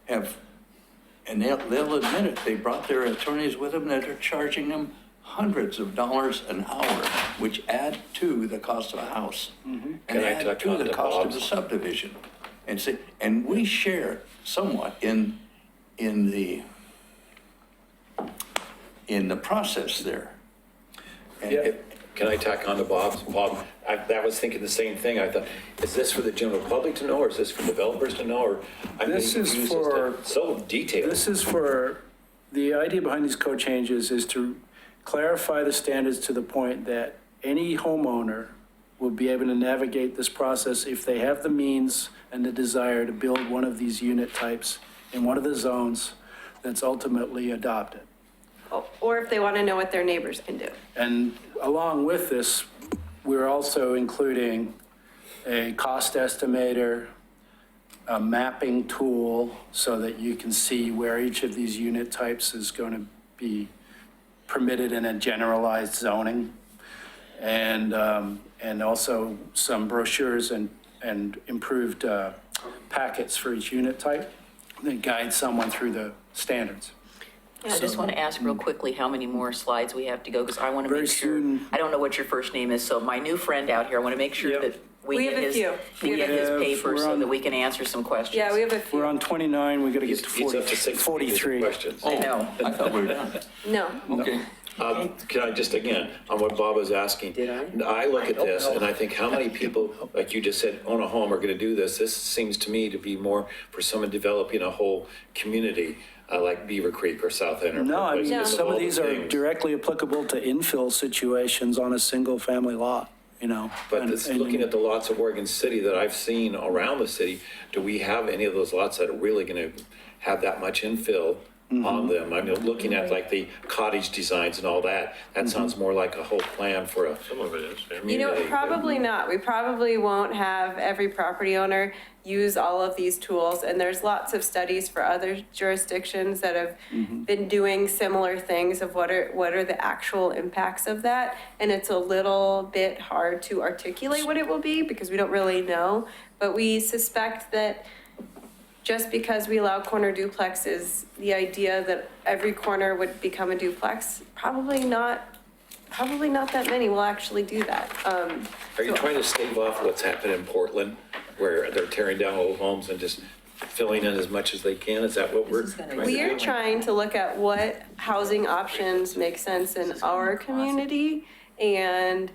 and they'll admit it, they brought their attorneys with them, that they're charging them hundreds of dollars an hour, which add to the cost of a house. And Can I add touch to on the the cost of Bob's? the subdivision. And we share somewhat in the process there. And Can I tack on to Bob's? Bob, I was thinking the same thing. I thought, is this for the general public to know, or is this for developers to know, or? I'm This getting is confused as to- for- So detailed. This is for, the idea behind these code changes is to clarify the standards to the point that any homeowner will be able to navigate this process if they have the means and the desire to build one of these unit types in one of the zones that's ultimately adopted. Or if they want to know what their neighbors can do. And along with this, we're also including a cost estimator, a mapping tool, so that you can see where each of these unit types is going to be permitted in a generalized zoning. And also some brochures and improved packets for each unit type that guide someone through the standards. I just want to ask real quickly how many more slides we have to go, because I want to Very make sure, soon. I don't know what your first name is, so my new friend out here, I want to make sure Yep. that We we have get a his, few. we get his have- paper we're so on- that we can answer some questions. Yeah, we have a few. We're on 29, we got to get to It's 40, up to 6 43. questions. I know. I thought we were done. No. Okay. Can I just, again, on what Bob was asking? Did I? I look at this and I think how many people, like you just said, own a home are going to do this. This seems to me to be more for someone developing a whole community, like Beaver Creek or South End. or No, I places mean, with some all of the these are things. directly applicable to infill situations on a single-family lot, you know? But and- it's and- looking at the lots of Oregon City that I've seen around the city, do we have any of those lots that are really going to have that much infill on them? I mean, looking at like the cottage designs and all that, that sounds more like a whole plan for a Some of it is, yeah. You know, community. probably not. We probably won't have every property owner use all of these tools. And there's lots of studies for other jurisdictions that have been doing similar things of what are the actual impacts of that. And it's a little bit hard to articulate what it will be because we don't really know. But we suspect that just because we allow corner duplexes, the idea that every corner would become a duplex, probably not that many will actually do that. Are you trying to stave off what's happened in Portland, where they're tearing down old homes and just filling in as much as they can? Is that what we're trying to do? We are trying to look at what housing options make sense in our community, and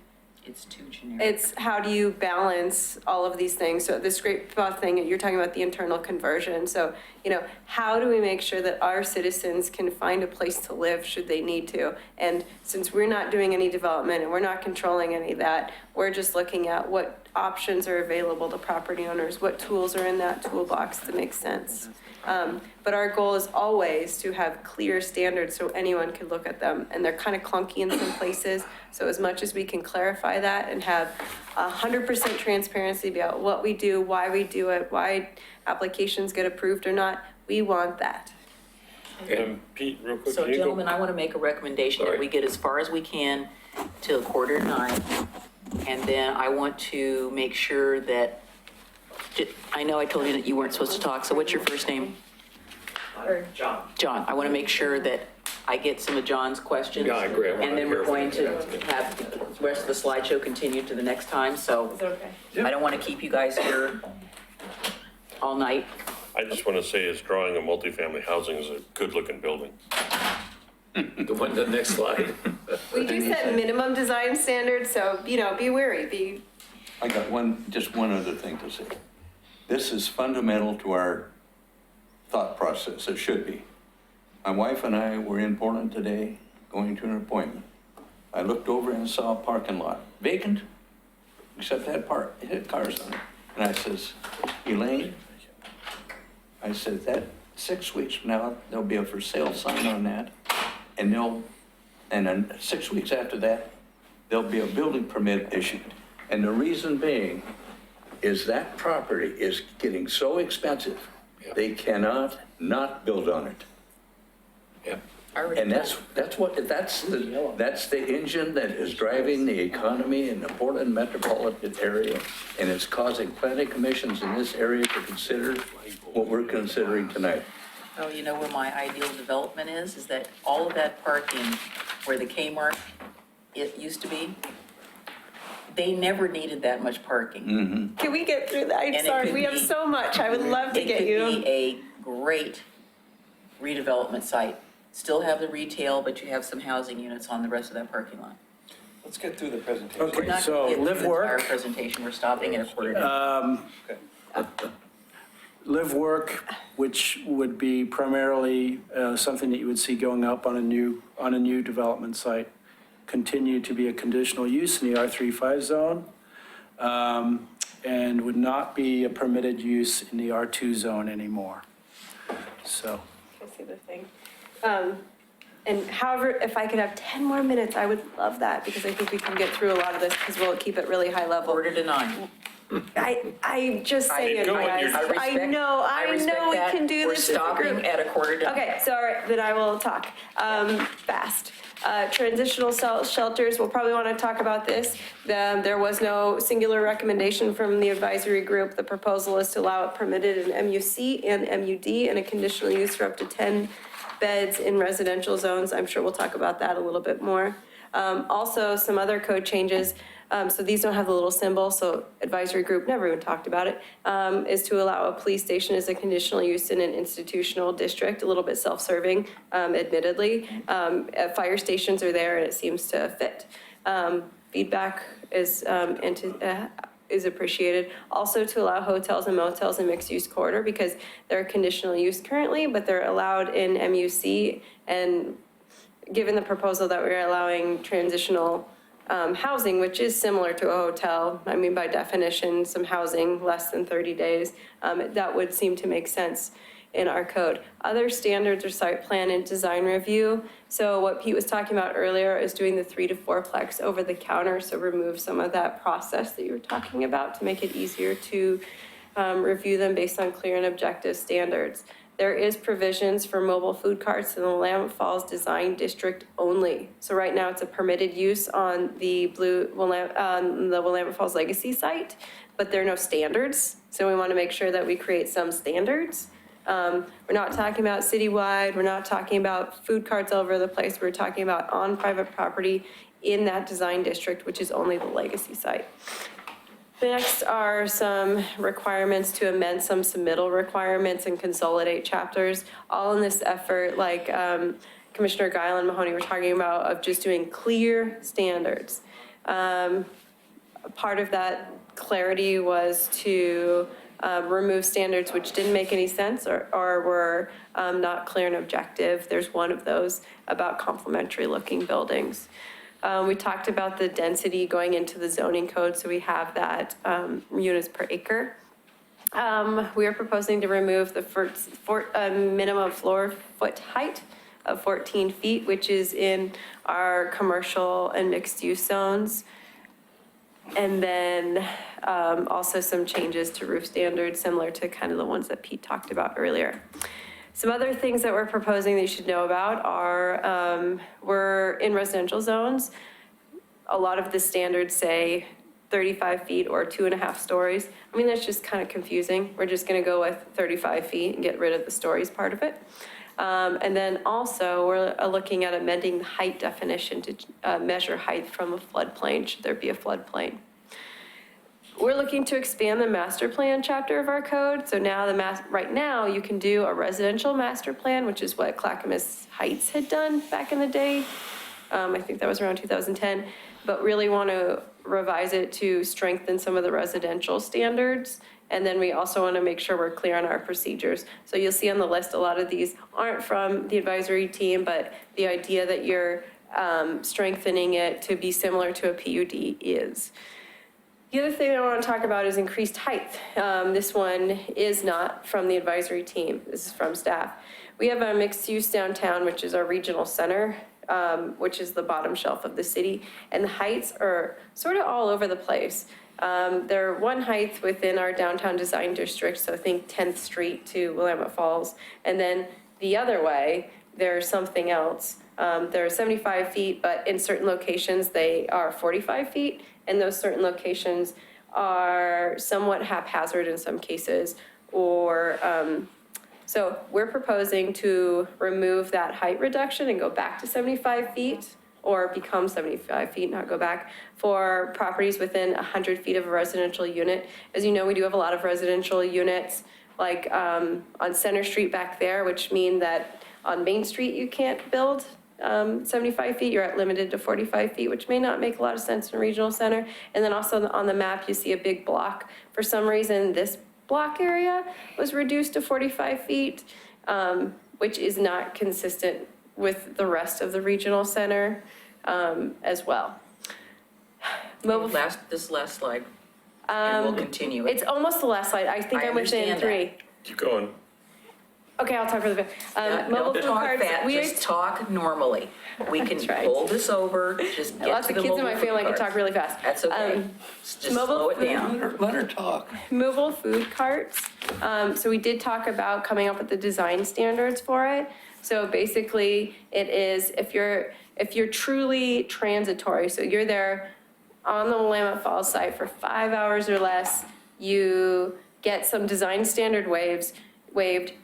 It's too generic. it's how do you balance all of these things? So this great thing, you're talking about the internal conversion. So, you know, how do we make sure that our citizens can find a place to live should they need to? And since we're not doing any development and we're not controlling any of that, we're just looking at what options are available to property owners, what tools are in that toolbox that make sense. But our goal is always to have clear standards so anyone can look at them, and they're kind of clunky in some places. So as much as we can clarify that and have 100% transparency about what we do, why we do it, why applications get approved or not, we want that. Pete, real quick, So can you go? gentlemen, I want to make a recommendation that Sorry. we get as far as we can till 8:45. And then I want to make sure that, I know I told you that you weren't supposed to talk, so what's your first name? John. John, I want to make sure that I get some of John's questions. Yeah, I agree. I wanna And then hear we're going to everything. have the rest of the slideshow continue to the next time, so I don't want to keep you guys here all night. I just want to say is drawing a multifamily housing is a good-looking building. The next slide. We do set minimum design standards, so, you know, be wary, I got just one other thing to say. This is fundamental to our thought process, it should be. My wife and I were in Portland today, going to an appointment. I looked over and saw a parking lot, vacant, except that part, it had cars on it. And I says, Elaine, I said, that 6 weeks from now, there'll be a for sale sign on that. And then 6 weeks after that, there'll be a building permit issued. And the reason being is that property is getting so expensive, Yeah. they cannot not build on it. Yeah. Already And that's the engine that is driving the economy in the Portland metropolitan area. And it's causing planning commissions in this area to consider what we're considering tonight. Oh, you know where my ideal development is that all of that parking where the Kmart, it used to be, they never needed that much parking. Can we get through that? And I'm it sorry, could we have be- so much. I would love to get It you. could be a great redevelopment site. Still have the retail, but you have some housing units on the rest of that parking lot. Let's get through the presentation. We're Okay, not so gonna get live through the entire work. presentation, we're stopping at a quarter to. Live work, which would be primarily something that you would see going up on a new development site, continue to be a conditional use in the R35 zone, and would not be a permitted use in the R2 zone anymore. So, I see the thing. And however, if I could have 10 more minutes, I would love that, because I think we can get through a lot of this, because we'll keep it really high level. Quarter to 9. I just say it, know what guys. you're- I know we can do We're this as a stopping group. at a quarter to. Okay, so all right, then I will talk fast. Transitional shelters, we'll probably want to talk about this. There was no singular recommendation from the advisory group. The proposal is to allow it permitted in MUC and MUD and a conditional use for up to 10 beds in residential zones. I'm sure we'll talk about that a little bit more. Also, some other code changes. So these don't have the little symbol, so advisory group never even talked about it, is to allow a police station as a conditional use in an institutional district, a little bit self-serving, admittedly. Fire stations are there and it seems to fit. Feedback is appreciated. Also to allow hotels and motels in mixed-use corridor, because they're conditional use currently, but they're allowed in MUC. And given the proposal that we're allowing transitional housing, which is similar to a hotel, I mean, by definition, some housing less than 30 days, that would seem to make sense in our code. Other standards are site plan and design review. So what Pete was talking about earlier is doing the 3 to 4plex over the counter, so remove some of that process that you were talking about to make it easier to review them based on clear and objective standards. There is provisions for mobile food carts in the Willamette Falls Design District only. So right now it's a permitted use on the Willamette Falls Legacy site, but there are no standards. So we want to make sure that we create some standards. We're not talking about citywide. We're not talking about food carts all over the place. We're talking about on private property in that design district, which is only the Legacy site. Next are some requirements to amend some submittal requirements and consolidate chapters, all in this effort, like Commissioner Guile and Mahoney were talking about, of just doing clear standards. Part of that clarity was to remove standards which didn't make any sense or were not clear and objective. There's one of those about complementary looking buildings. We talked about the density going into the zoning code, so we have that units per acre. We are proposing to remove the minimum floor foot height of 14 feet, which is in our commercial and mixed use zones. And then also some changes to roof standards, similar to kind of the ones that Pete talked about earlier. Some other things that we're proposing that you should know about are we're in residential zones. A lot of the standards say 35 feet or 2.5 stories. I mean, that's just kind of confusing. We're just going to go with 35 feet and get rid of the stories part of it. And then also we're looking at amending the height definition to measure height from a floodplain, should there be a floodplain. We're looking to expand the master plan chapter of our code. So now right now you can do a residential master plan, which is what Clackamas Heights had done back in the day. I think that was around 2010, but really want to revise it to strengthen some of the residential standards. And then we also want to make sure we're clear on our procedures. So you'll see on the list, a lot of these aren't from the advisory team, but the idea that you're strengthening it to be similar to a PUD is. The other thing I want to talk about is increased height. This one is not from the advisory team. This is from staff. We have a mixed use downtown, which is our regional center, which is the bottom shelf of the city. And the heights are sort of all over the place. They're one height within our downtown design district. So think 10th Street to Willamette Falls. And then the other way, they're something else. They're 75 feet, but in certain locations, they are 45 feet. And those certain locations are somewhat haphazard in some cases, or, so we're proposing to remove that height reduction and go back to 75 feet, or become 75 feet, not go back, for properties within 100 feet of a residential unit. As you know, we do have a lot of residential units, like on Center Street back there, which mean that on Main Street, you can't build 75 feet, you're limited to 45 feet, which may not make a lot of sense in a regional center. And then also on the map, you see a big block. For some reason, this block area was reduced to 45 feet, which is not consistent with the rest of the regional center as well. This last slide, and we'll continue. It's almost the last slide. I think I I'm within understand 3. Keep going. Okay, I'll talk really fast. Mobile food Don't talk carts, fast, just talk normally. We can That's right. pull this over, just get Lots to of the kids in mobile my food family can carts. talk really fast. That's okay. Just mobile slow it food- down. Let her talk. Mobile food carts. So we did talk about coming up with the design standards for it. So basically, it is if you're truly transitory, so you're there on the Willamette Falls site for 5 hours or less, you get some design standard waived.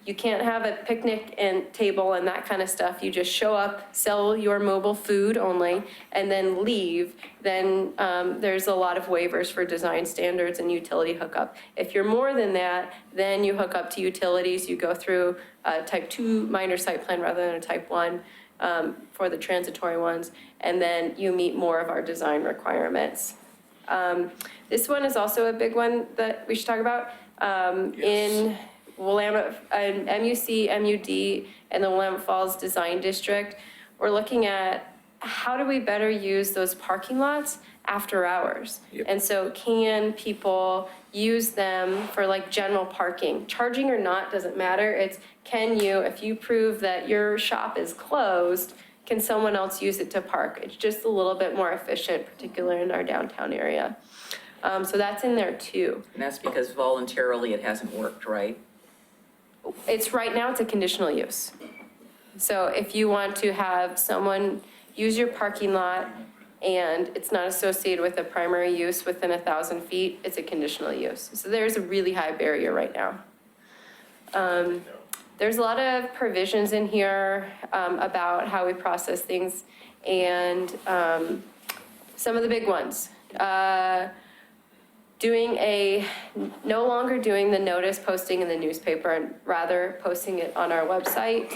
You can't have a picnic and table and that kind of stuff. You just show up, sell your mobile food only, and then leave. Then there's a lot of waivers for design standards and utility hookup. If you're more than that, then you hook up to utilities. You go through a type 2 minor site plan rather than a type 1 for the transitory ones. And then you meet more of our design requirements. This one is also a big one that we should talk about. In Willamette, MUC, MUD, and the Willamette Falls Design District, we're looking at how do we better use those parking lots after hours? And so can people use them for like general parking? Charging or not doesn't matter. It's can you, if you prove that your shop is closed, can someone else use it to park? It's just a little bit more efficient, particularly in our downtown area. So that's in there too. And that's because voluntarily it hasn't worked, right? It's right now, it's a conditional use. So if you want to have someone use your parking lot and it's not associated with a primary use within 1,000 feet, it's a conditional use. So there's a really high barrier right now. There's a lot of provisions in here about how we process things, and some of the big ones. No longer doing the notice posting in the newspaper and rather posting it on our website.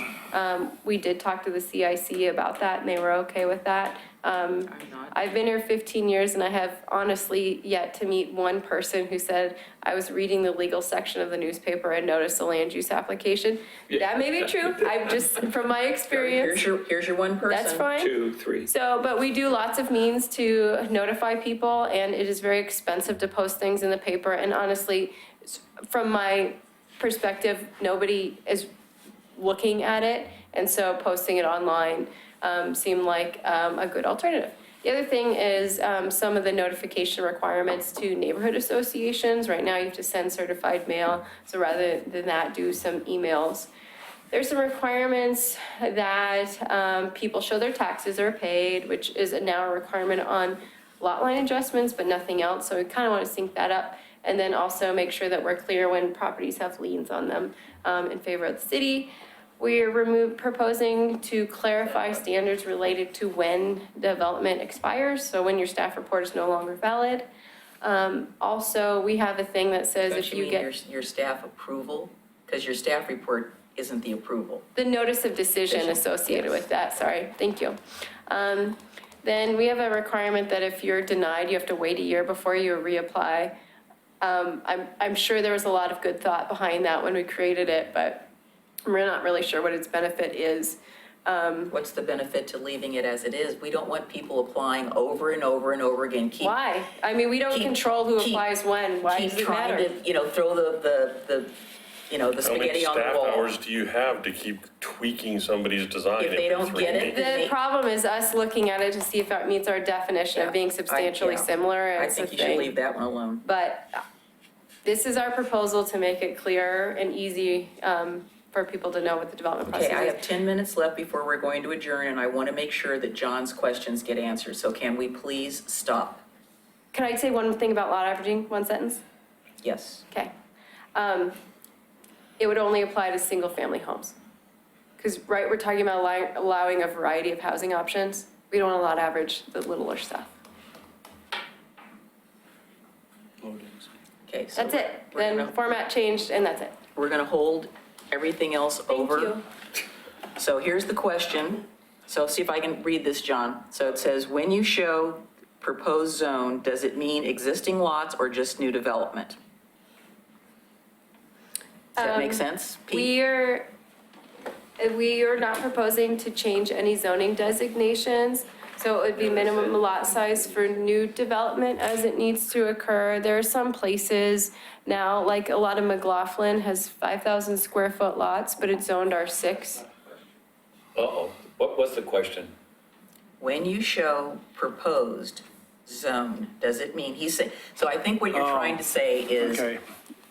We did talk to the CIC about that and they were okay with that. I'm not. I've been here 15 years and I have honestly yet to meet one person who said, I was reading the legal section of the newspaper and noticed a land use application. That may be true. I'm just, from my experience. Here's your one person. That's fine. 2, 3. So, but we do lots of means to notify people, and it is very expensive to post things in the paper. And honestly, from my perspective, nobody is looking at it. And so posting it online seemed like a good alternative. The other thing is some of the notification requirements to neighborhood associations. Right now, you have to send certified mail. So rather than that, do some emails. There's some requirements that people show their taxes are paid, which is now a requirement on lot line adjustments, but nothing else. So we kind of want to sync that up. And then also make sure that we're clear when properties have liens on them in favor of the city. We're proposing to clarify standards related to when development expires, so when your staff report is no longer valid. Also, we have a thing that says Don't if you you mean get your staff approval? Because your staff report isn't the approval. the notice of decision associated with that, sorry, thank you. Then we have a requirement that if you're denied, you have to wait a year before you reapply. I'm sure there was a lot of good thought behind that when we created it, but we're not really sure what its benefit is. What's the benefit to leaving it as it is? We don't want people applying over and over and over again. Why? I mean, we don't control who applies when. Why does Keep it trying matter? to, throw the How many spaghetti on the staff wall. hours do you have to keep tweaking somebody's design If they every don't 3 get it, meetings? The problem is us looking at it to see if it meets our definition of being substantially similar. I It's a think you should thing. leave that one alone. But this is our proposal to make it clear and easy for people to know what the development Okay, I process have is. 10 minutes left before we're going to adjourn, and I want to make sure that John's questions get answered. So can we please stop? Can I say one thing about lot averaging, one sentence? Yes. Okay. It would only apply to single-family homes. Because, right, we're talking about allowing a variety of housing options. We don't want to lot average the littler stuff. Okay, so That's it. we're Then gonna- format changed, and that's it. We're going to hold everything else over. Thank you. So here's the question. So see if I can read this, John. So it says, when you show proposed zone, does it mean existing lots or just new development? Does that make sense? Pete? We are not proposing to change any zoning designations. So it would be minimum lot size for new development as it needs to occur. There are some places now, like a lot of McLaughlin has 5,000 square foot lots, but it's zoned R6. Uh-oh, what was the question? When you show proposed zone, does it mean, he's saying, so I think what you're trying to say is, Okay.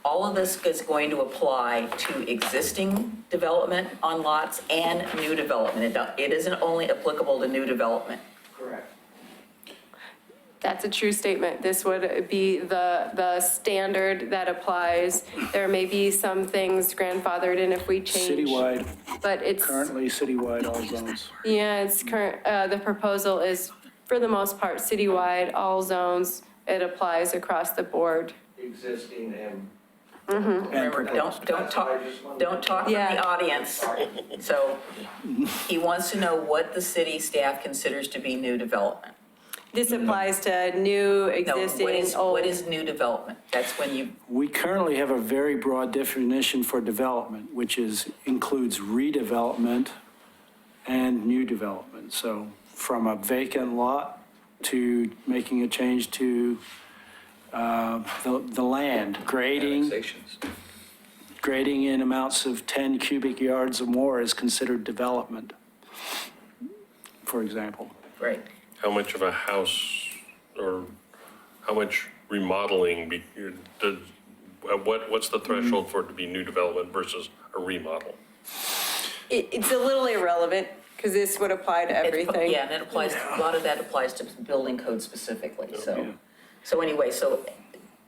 all of this is going to apply to existing development on lots and new development. It isn't only applicable to new development. Correct. That's a true statement. This would be the standard that applies. There may be some things grandfathered in if we change. Citywide, But it's, currently citywide, all zones. yeah, it's current, the proposal is, for the most part, citywide, all zones. It applies across the board. Existing and. Remember, don't talk from Yeah. the audience. So he wants to know what the city staff considers to be new development. This applies to new, No, existing, old. what is new development? That's when you, We currently have a very broad definition for development, which includes redevelopment and new development. So from a vacant lot to making a change to the land, grading Annexations. in amounts of 10 cubic yards or more is considered development, for example. right. How much of a house or how much remodeling what's the threshold for it to be new development versus a remodel? It's a little irrelevant, because this would apply to everything. Yeah, and it applies, a lot of that applies to building code specifically, so. So anyway, so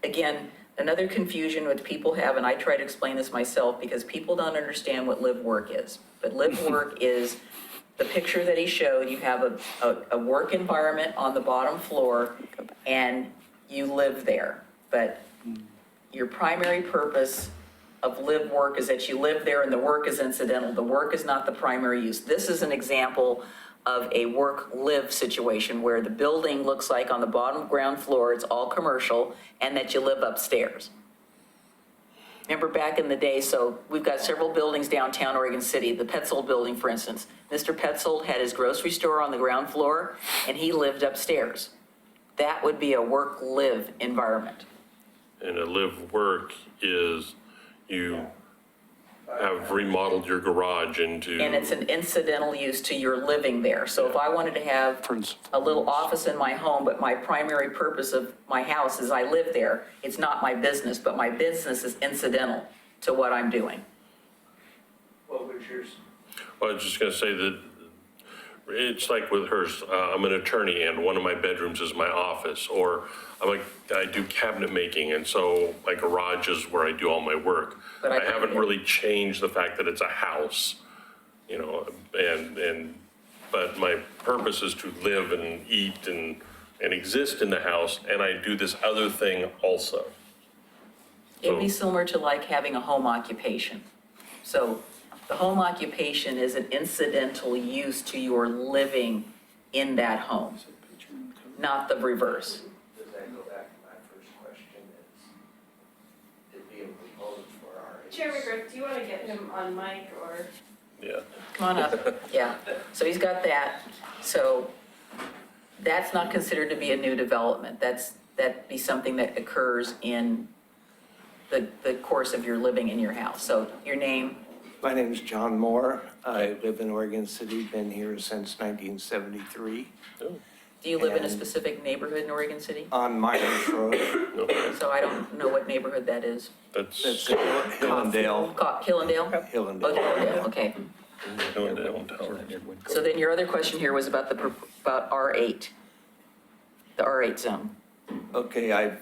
again, another confusion that people have, and I try to explain this myself because people don't understand what live work is. But live work is the picture that he showed. You have a work environment on the bottom floor and you live there. But your primary purpose of live work is that you live there and the work is incidental. The work is not the primary use. This is an example of a work-live situation where the building looks like on the bottom ground floor, it's all commercial, and that you live upstairs. Remember back in the day, so we've got several buildings downtown Oregon City, the Petzold building, for instance. Mr. Petzold had his grocery store on the ground floor, and he lived upstairs. That would be a work-live environment. And a live work is you have remodeled your garage into. And it's an incidental use to your living there. So if I wanted to have a little office in my home, but my primary purpose of my house is I live there, it's not my business, but my business is incidental to what I'm doing. What was yours? Well, I was just gonna say that it's like with hers, I'm an attorney and one of my bedrooms is my office, or I do cabinet making, and so my garage is where I do all my work. But I haven't really changed the fact that it's a house, you know, but my purpose is to live and eat and exist in the house, and I do this other thing also. It'd be similar to like having a home occupation. So the home occupation is an incidental use to your living in that home, not the reverse. Does that go back to my first question, is it being proposed for our. Chairman Griff, do you want to get him on mic or? Yeah. Come on up, yeah. So he's got that. So that's not considered to be a new development. That'd be something that occurs in the course of your living in your house. So your name? My name is John Moore. I live in Oregon City, been here since 1973. Oh. Do you live in a And- specific neighborhood in Oregon City? On Myers Road, So I don't know what neighborhood that is. that's That's Hillendale. Hillendale? Oh, Hillendale. Hillendale, okay. Hillendale. So then your other question here was about about R8, the R8 zone. Okay,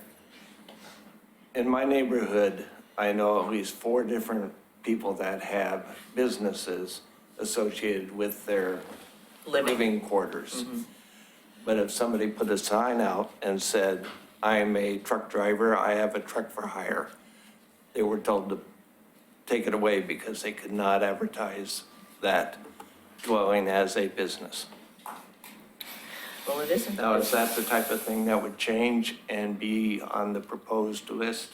in my neighborhood, I know at least 4 different people that have businesses associated with their living quarters. But if somebody put a sign out and said, I'm a truck driver, I have a truck for hire, they were told to take it away because they could not advertise that dwelling as a business. Well, it isn't. Now, is that the type of thing that would change and be on the proposed list?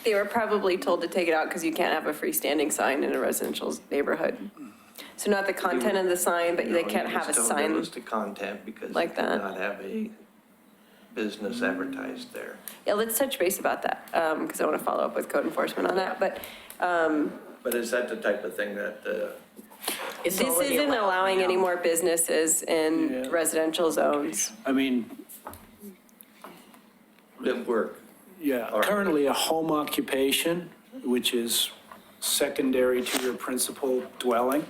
They were probably told to take it out because you can't have a freestanding sign in a residential neighborhood. So not the content of the sign, but they can't have a Just told there sign. was the content because like they could that. not have a business advertised there. Yeah, let's touch base about that, because I want to follow up with code enforcement on that, but But is that the type of thing that, It's this already isn't allowed allowing now. any more businesses in Yeah. residential zones. I mean, that work? yeah, currently a home occupation, which is secondary to your principal dwelling,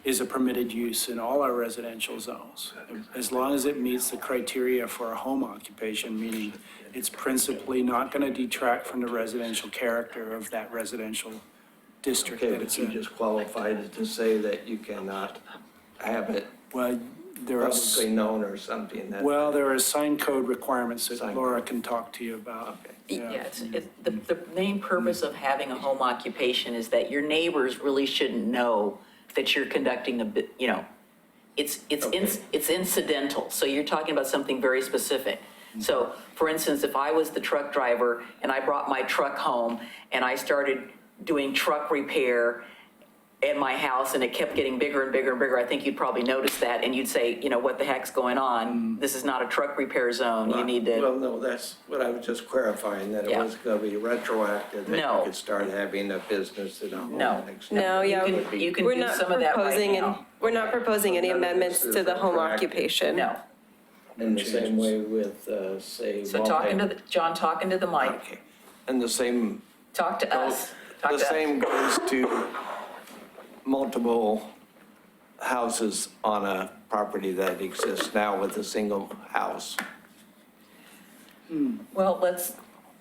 is a permitted use in all our residential zones, as long as it meets the criteria for a home occupation, meaning it's principally not going to detract from the residential character of that residential district Okay, that but it's you in. just qualified to say that you cannot have it Well, there are, publicly known or something that. well, there are sign code requirements that Sign Laura can talk to you about. Okay. Yeah, the main purpose of having a home occupation is that your neighbors really shouldn't know that you're conducting it's incidental, so you're talking about something very specific. So, for instance, if I was the truck driver and I brought my truck home and I started doing truck repair in my house and it kept getting bigger and bigger and bigger, I think you'd probably notice that and you'd say, what the heck's going on? This is not a truck repair zone, you need to. Well, no, that's what I was just clarifying, that it Yeah. was gonna be retroactive, that No. you could start having a business in a home No. next. No, yeah, You can we're do not some of that right proposing, now. we're not proposing any None of this amendments is to the home retroactive. occupation. No. In the same way with, say. So John, talking to the mic, Okay, and the same, talk to us. Talk the to us. same goes to multiple houses on a property that exists now with a single house. Well,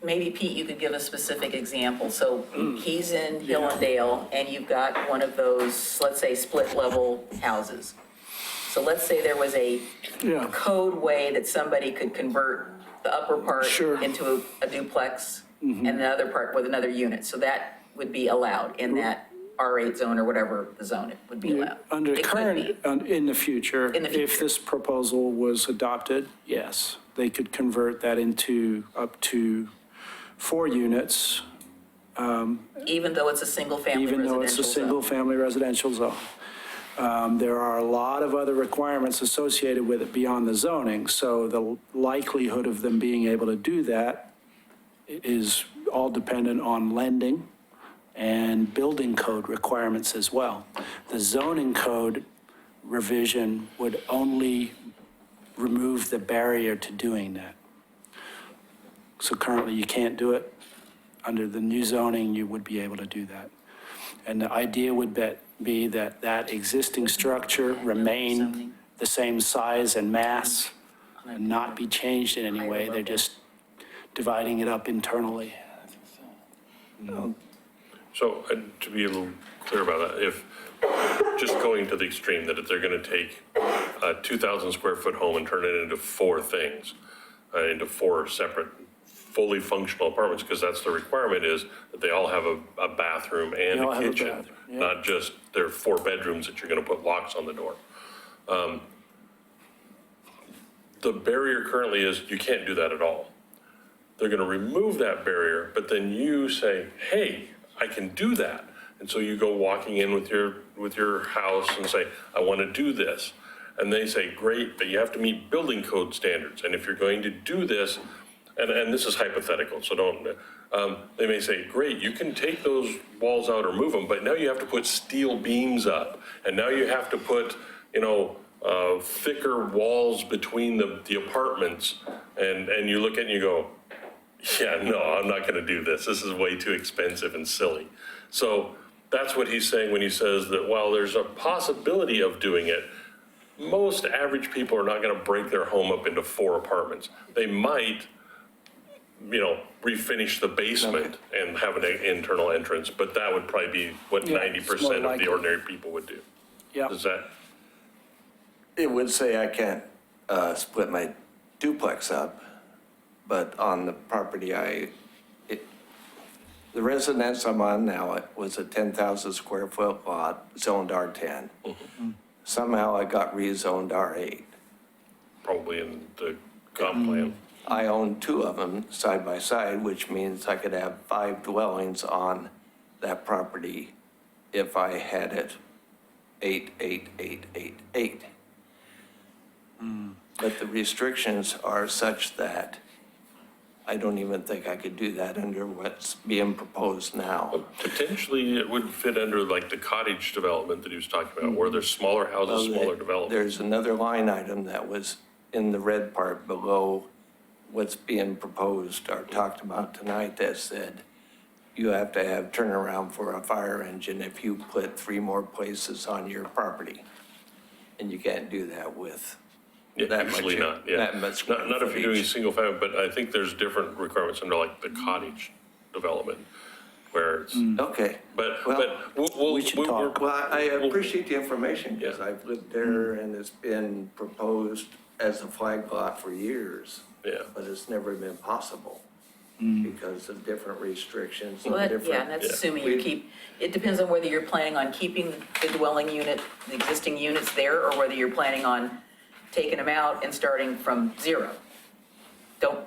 maybe Pete, you could give a specific example. So he's in Hillendale and you've got one of those, let's say, split level houses. So let's say there was a Yeah. code way that somebody could convert the upper part Sure. into a duplex and the other part with another unit. So that would be allowed in that R8 zone or whatever the zone it would be allowed. Under It could be. current, in the future, In the if future. this proposal was adopted, yes, they could convert that into up to 4 units, Even though it's a single family even residential though it's a zone. single-family residential zone. There are a lot of other requirements associated with it beyond the zoning, so the likelihood of them being able to do that is all dependent on lending and building code requirements as well. The zoning code revision would only remove the barrier to doing that. So currently, you can't do it. Under the new zoning, you would be able to do that. And the idea would be that that existing structure remain the same size and mass and not be changed in any way. They're just dividing it up internally. So, to be a little clear about that, if, just going to the extreme, that if they're gonna take a 2,000 square foot home and turn it into 4 things, into 4 separate, fully functional apartments, because that's the requirement, is that they all have a bathroom and They all a have a kitchen, bathroom, yeah. not just their 4 bedrooms that you're gonna put locks on the door. The barrier currently is you can't do that at all. They're gonna remove that barrier, but then you say, hey, I can do that. And so you go walking in with your house and say, I wanna do this. And they say, great, but you have to meet building code standards. And if you're going to do this, and this is hypothetical, so don't, they may say, great, you can take those walls out or move them, but now you have to put steel beams up. And now you have to put, thicker walls between the apartments, and you look at it and you go, yeah, no, I'm not gonna do this. This is way too expensive and silly. So that's what he's saying when he says that while there's a possibility of doing it, most average people are not gonna break their home up into 4 apartments. They might, refinish the basement and have an internal entrance, but that would probably be what Yeah, 90% it's more of likely. the ordinary people would do. Yeah. Does that, It would say I can't split my duplex up, but on the property the residence I'm on now, it was a 10,000 square foot lot, zoned R10. Somehow it got rezoned R8. probably in the comp plan? I own 2 of them side by side, which means I could have 5 dwellings on that property if I had it 8, 8, 8, 8, 8. But the restrictions are such that I don't even think I could do that under what's being proposed now. Potentially, it would fit under like the cottage development that he was talking about, where there's smaller houses, Well, smaller development. There's another line item that was in the red part below what's being proposed or talked about tonight that said you have to have turnaround for a fire engine if you put 3 more places on your property. And you can't do that with Yeah, that much. usually not, yeah. That much. Not if you're doing a footage. single family, but I think there's different requirements under like the cottage development, where it's, Okay. but Well, we'll. we should we're- talk. Well, I appreciate the information because Yeah. I've lived there and it's been proposed as a flag lot for years. Yeah. But it's never been possible because of different restrictions Well, and that, yeah, different. that's Yeah. assuming you keep, it depends on whether you're planning on keeping the dwelling unit, the existing units there, or whether you're planning on taking them out and starting from 0.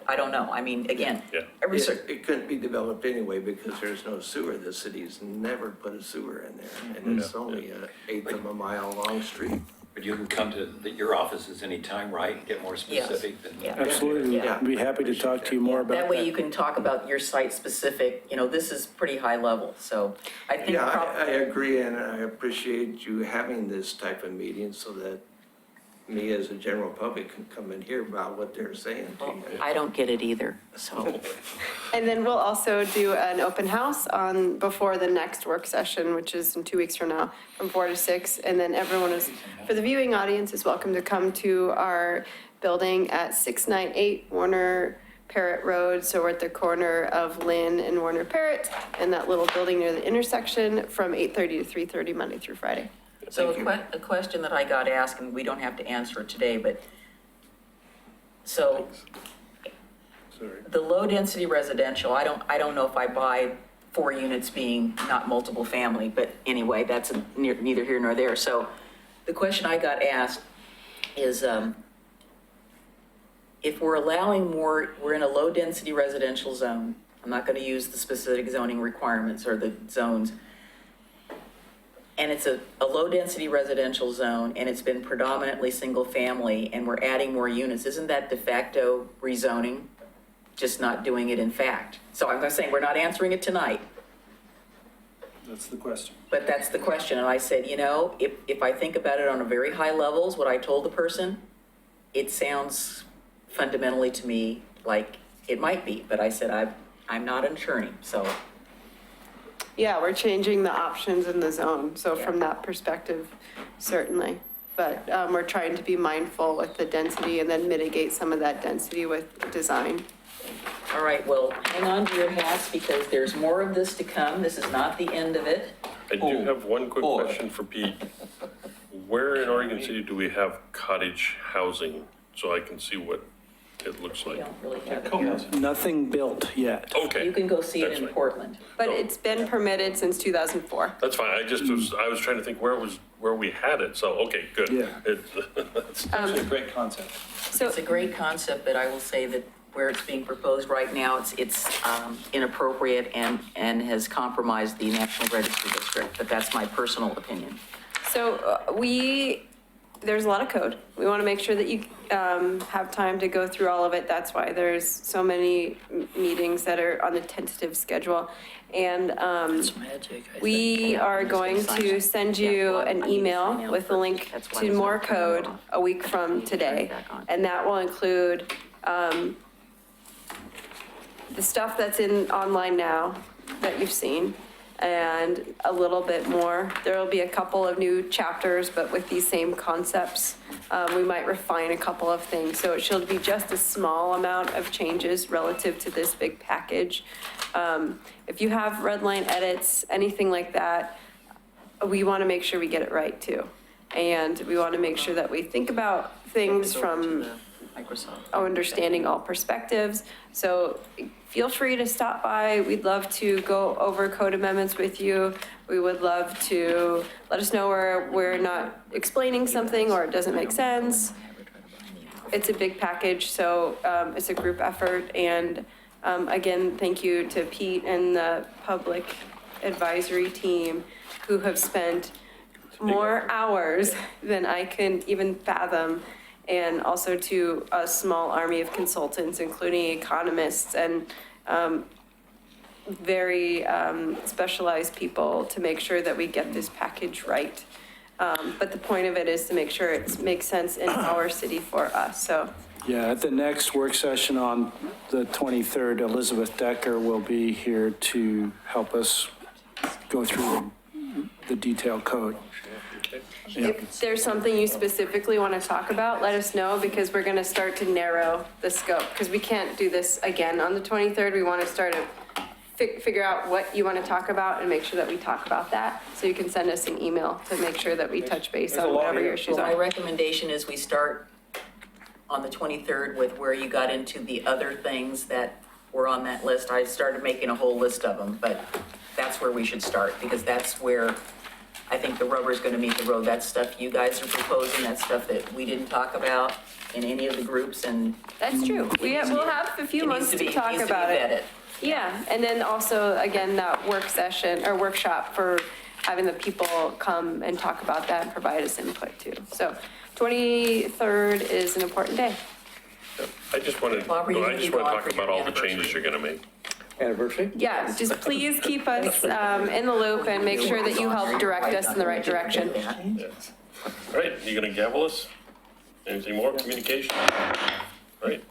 I don't know. I mean, again, Yeah. every, It couldn't be developed anyway because there's no sewer. The city's never put a sewer in there. And it's only an 1/8 of a mile long street. But you can come to your offices anytime, right? Get more specific than. Yeah. Absolutely. Yeah. I'd be happy to talk to you more about that. that way you can talk about your site-specific, this is pretty high level, so I think. Yeah, I agree and I appreciate you having this type of meeting so that me as a general public can come and hear about what they're saying to you. I don't get it either, so. And then we'll also do an open house before the next work session, which is in 2 weeks from now, from 4 to 6. And then everyone for the viewing audience is welcome to come to our building at 698 Warner Parrott Road. So we're at the corner of Lynn and Warner Parrott, and that little building near the intersection from 8:30 to 3:30, Monday through Friday. So a question that I got asked, and we don't have to answer it today, but, so Sorry. the low-density residential, I don't know if I buy 4 units being not multiple family, but anyway, that's neither here nor there. So the question I got asked is, if we're allowing more, we're in a low-density residential zone, I'm not going to use the specific zoning requirements or the zones, and it's a low-density residential zone, and it's been predominantly single-family, and we're adding more units, isn't that de facto rezoning? Just not doing it in fact? So I'm saying, we're not answering it tonight, That's the question. but that's the question, and I said, if I think about it on a very high levels, what I told the person, it sounds fundamentally to me like it might be, but I said, I'm not an attorney, so. Yeah, we're changing the options in the zone, so from that perspective, certainly. But we're trying to be mindful with the density and then mitigate some of that density with design. All right, well, hang on to your hats because there's more of this to come. This is not the end of it. I do have one quick question for Pete. Where in Oregon City do we have cottage housing, so I can see what it looks We like? don't really have it here. Nothing built yet. Okay. You can go see it That's in fine. Portland. But it's been permitted since 2004. That's fine, I was trying to think where we had it, so, okay, good. Yeah. It's It's a great concept. So It's a great concept, but I will say that where it's being proposed right now, it's inappropriate and has compromised the National Register District, but that's my personal opinion. So there's a lot of code. We want to make sure that you have time to go through all of it. That's why there's so many meetings that are on the tentative schedule. And we are going to send you an email with a link to more code a week from today. And that will include the stuff that's in online now that you've seen, and a little bit more. There will be a couple of new chapters, but with these same concepts. We might refine a couple of things. So it should be just a small amount of changes relative to this big package. If you have red line edits, anything like that, we want to make sure we get it right too. And we want to make sure that we think about things from understanding all perspectives. So feel free to stop by. We'd love to go over code amendments with you. We would love to let us know where we're not explaining something or it doesn't make sense. It's a big package, so it's a group effort. And again, thank you to Pete and the public advisory team who have spent more hours than I can even fathom, and also to a small army of consultants, including economists and very specialized people to make sure that we get this package right. But the point of it is to make sure it makes sense in our city for us, so. Yeah, at the next work session on the 23rd, Elizabeth Decker will be here to help us go through the detailed code. If there's something you specifically want to talk about, let us know, because we're going to start to narrow the scope, because we can't do this again on the 23rd. We want to start to figure out what you want to talk about and make sure that we talk about that. So you can send us an email to make sure that we touch base on whatever your issues My are. recommendation is we start on the 23rd with where you got into the other things that were on that list. I started making a whole list of them, but that's where we should start, because that's where I think the rubber's going to meet the road. That's stuff you guys are proposing, that's stuff that we didn't talk about in any of the groups, and That's true. We'll have a few months to talk about it. Yeah, and then also, again, that work session or workshop for having the people come and talk about that and provide us input too. So 23rd is an important day. I just want to, Bob, are you gonna I just be want to gone talk for your about all the anniversary? changes you're going to make. Anniversary? Yeah, just please keep us in the loop and make sure that you help direct us in the right direction. All right, you going to gavel us? Anything more? Communication? All right.